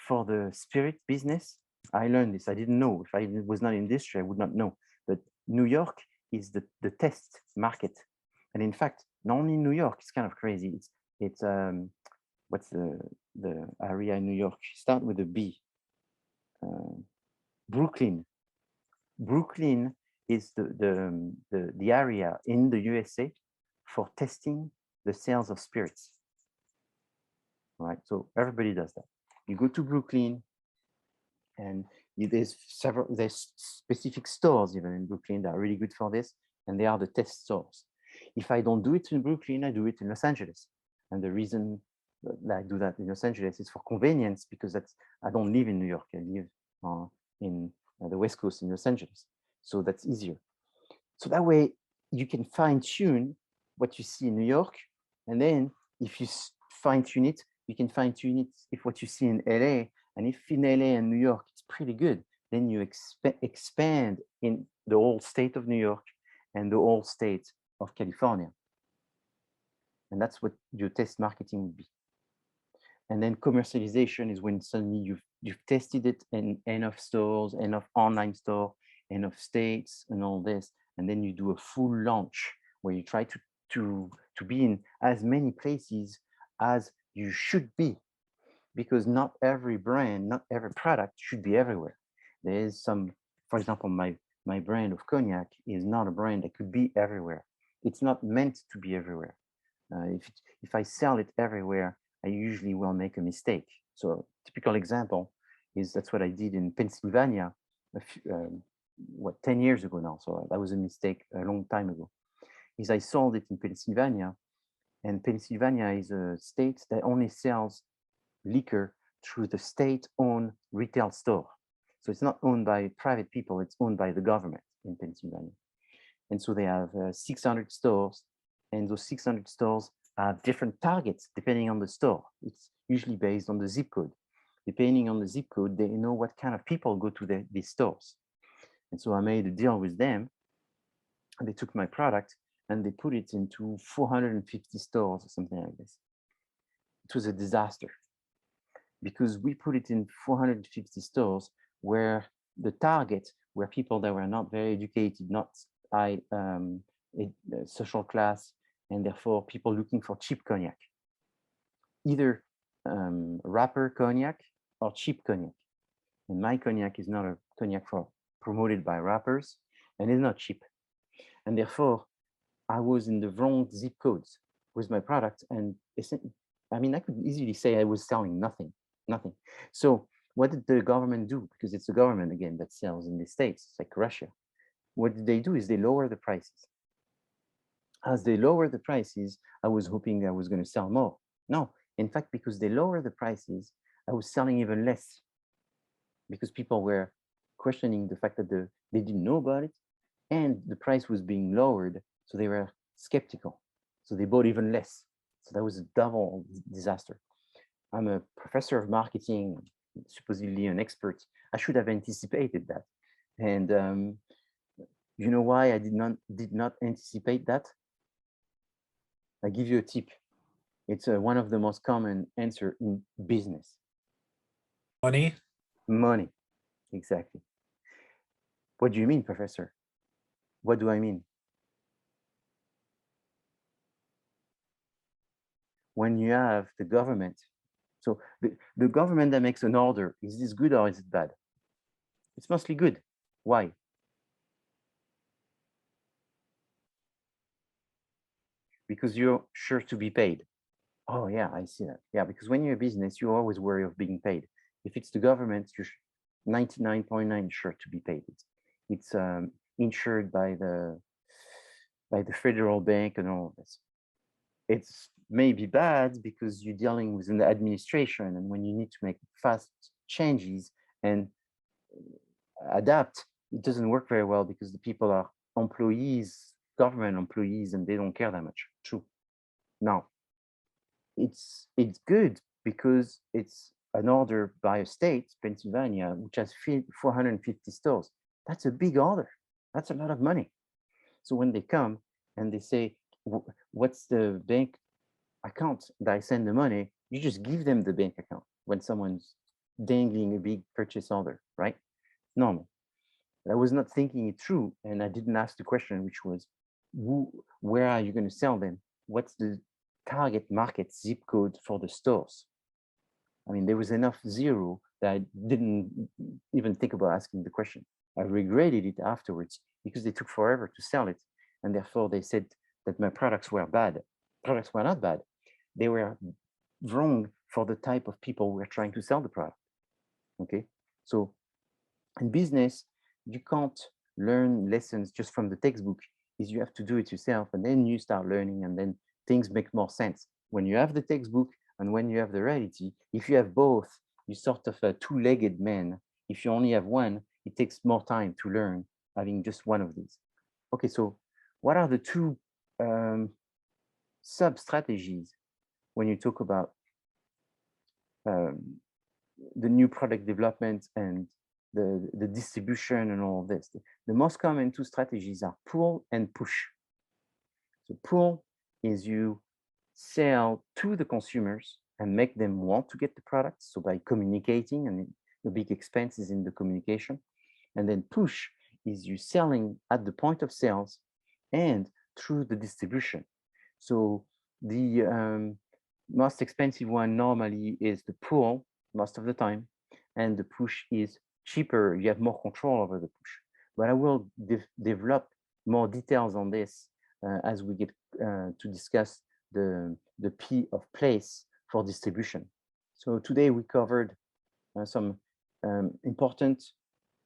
For the spirit business, I learned this. I didn't know. If I was not in industry, I would not know. But New York is the test market. And in fact, not only New York, it's kind of crazy. It's what's the area in New York? Start with a B. Brooklyn. Brooklyn is the area in the USA for testing the sales of spirits. Right. So everybody does that. You go to Brooklyn, and there's specific stores even in Brooklyn that are really good for this, and they are the test stores. If I don't do it in Brooklyn, I do it in Los Angeles. And the reason that I do that in Los Angeles is for convenience, because I don't live in New York. I live in the West Coast in Los Angeles. So that's easier. So that way you can fine tune what you see in New York. And then if you fine tune it, you can fine tune it if what you see in LA. And if in LA and New York, it's pretty good, then you expand in the whole state of New York and the whole state of California. And that's what your test marketing would be. And then commercialization is when suddenly you've tested it in enough stores, enough online store, enough states, and all this. And then you do a full launch where you try to be in as many places as you should be, because not every brand, not every product should be everywhere. There is some, for example, my brand of cognac is not a brand that could be everywhere. It's not meant to be everywhere. If I sell it everywhere, I usually will make a mistake. So a typical example is that's what I did in Pennsylvania, 10 years ago now. So that was a mistake a long time ago. Is I sold it in Pennsylvania, and Pennsylvania is a state that only sells liquor through the state-owned retail store. So it's not owned by private people, it's owned by the government in Pennsylvania. And so they have 600 stores, and those 600 stores have different targets depending on the store. It's usually based on the zip code. Depending on the zip code, they know what kind of people go to these stores. And so I made a deal with them, and they took my product and they put it into 450 stores or something like this. It was a disaster, because we put it in 450 stores where the target were people that were not very educated, not high social class, and therefore people looking for cheap cognac, either wrapper cognac or cheap cognac. And my cognac is not a cognac promoted by wrappers, and it's not cheap. And therefore, I was in the wrong zip codes with my product. And I mean, I could easily say I was selling nothing. So what did the government do? Because it's the government, again, that sells in the States, it's like Russia. What did they do is they lower the prices. As they lower the prices, I was hoping I was going to sell more. No, in fact, because they lower the prices, I was selling even less, because people were questioning the fact that they didn't know about it, and the price was being lowered, so they were skeptical. So they bought even less. So that was a double disaster. I'm a professor of marketing, supposedly an expert. I should have anticipated that. And you know why I did not anticipate that? I give you a tip. It's one of the most common answer in business. Money. Money, exactly. What do you mean, professor? What do I mean? When you have the government, so the government that makes an order, is this good or is it bad? It's mostly good. Why? Because you're sure to be paid. Oh yeah, I see that. Yeah, because when you're a business, you always worry of being paid. If it's the government, you're 99.9 sure to be paid. It's insured by the federal bank and all of this. It's maybe bad because you're dealing with an administration, and when you need to make fast changes and adapt, it doesn't work very well because the people are employees, government employees, and they don't care that much. True. Now, it's good because it's an order by a state, Pennsylvania, which has 450 stores. That's a big order. That's a lot of money. So when they come and they say, what's the bank account that I send the money, you just give them the bank account when someone's dangling a big purchase order, right? Normal. But I was not thinking it through, and I didn't ask the question, which was, where are you going to sell them? What's the target market zip code for the stores? I mean, there was enough zero that I didn't even think about asking the question. I regretted it afterwards because they took forever to sell it. And therefore they said that my products were bad. Products were not bad. They were wrong for the type of people we're trying to sell the product. Okay. So in business, you can't learn lessons just from the textbook. You have to do it yourself, and then you start learning, and then things make more sense. When you have the textbook and when you have the reality, if you have both, you're sort of a two-legged man. If you only have one, it takes more time to learn having just one of these. Okay, so what are the two sub-strategies when you talk about the new product development and the distribution and all of this? The most common two strategies are pull and push. So pull is you sell to the consumers and make them want to get the products. So by communicating, and the big expense is in the communication. And then push is you selling at the point of sales and through the distribution. So the most expensive one normally is the pull most of the time, and the push is cheaper. You have more control over the push. But I will develop more details on this as we get to discuss the P of place for distribution. So today we covered some important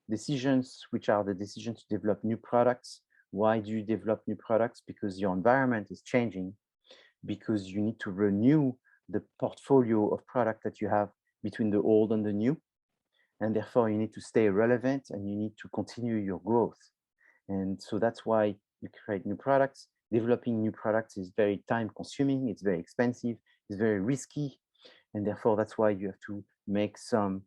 decisions, which are the decisions to develop new products. Why do you develop new products? Because your environment is changing, because you need to renew the portfolio of product that you have between the old and the new. And therefore you need to stay relevant and you need to continue your growth. And so that's why you create new products. Developing new products is very time consuming, it's very expensive, it's very risky. And therefore that's why you have to make some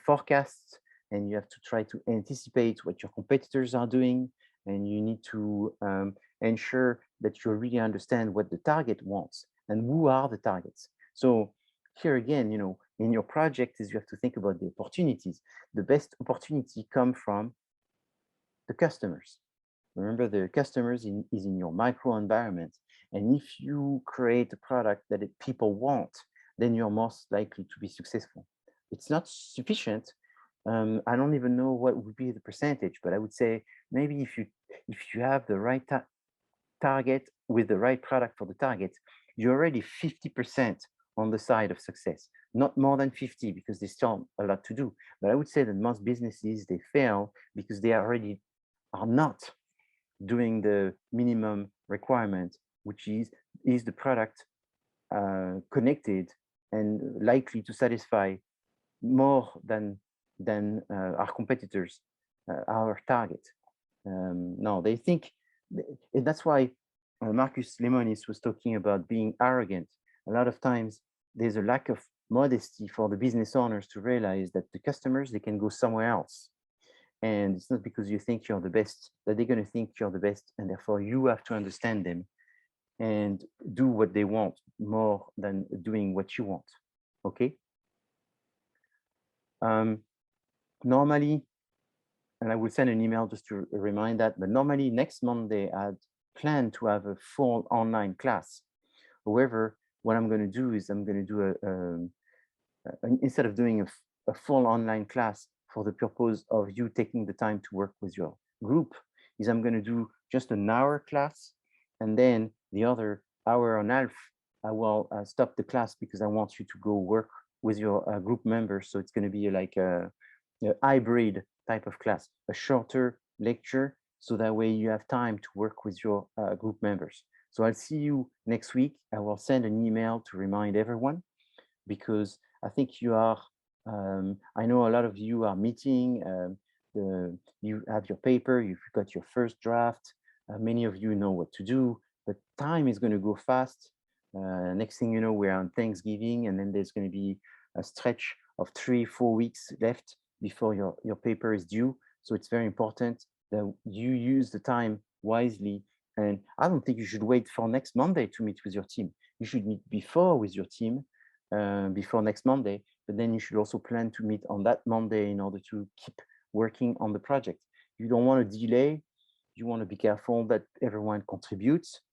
forecasts, and you have to try to anticipate what your competitors are doing. And you need to ensure that you really understand what the target wants and who are the targets. So here again, you know, in your project is you have to think about the opportunities. The best opportunity come from the customers. Remember, the customers is in your micro environment. And if you create a product that people want, then you're most likely to be successful. It's not sufficient. I don't even know what would be the percentage, but I would say maybe if you have the right target with the right product for the target, you're already 50% on the side of success. Not more than 50, because there's still a lot to do. But I would say that most businesses, they fail because they already are not doing the minimum requirement, which is the product connected and likely to satisfy more than than our competitors, our target. No, they think, that's why Marcus Lemonis was talking about being arrogant. A lot of times there's a lack of modesty for the business owners to realize that the customers, they can go somewhere else. And it's not because you think you're the best that they're going to think you're the best, and therefore you have to understand them and do what they want more than doing what you want. Okay. Normally, and I will send an email just to remind that, but normally next Monday I had planned to have a full online class. However, what I'm going to do is I'm going to do instead of doing a full online class for the purpose of you taking the time to work with your group, is I'm going to do just an hour class, and then the other hour and a half, I will stop the class because I want you to go work with your group members. So it's going to be like a hybrid type of class, a shorter lecture, so that way you have time to work with your group members. So I'll see you next week. I will send an email to remind everyone, because I think you are, I know a lot of you are meeting, you have your paper, you've got your first draft, many of you know what to do, but time is going to go fast. Next thing you know, we're on Thanksgiving, and then there's going to be a stretch of 3-4 weeks left before your paper is due. So it's very important that you use the time wisely. And I don't think you should wait for next Monday to meet with your team. You should meet before with your team, before next Monday, but then you should also plan to meet on that Monday in order to keep working on the project. You don't want to delay. You want to be careful that everyone contributes,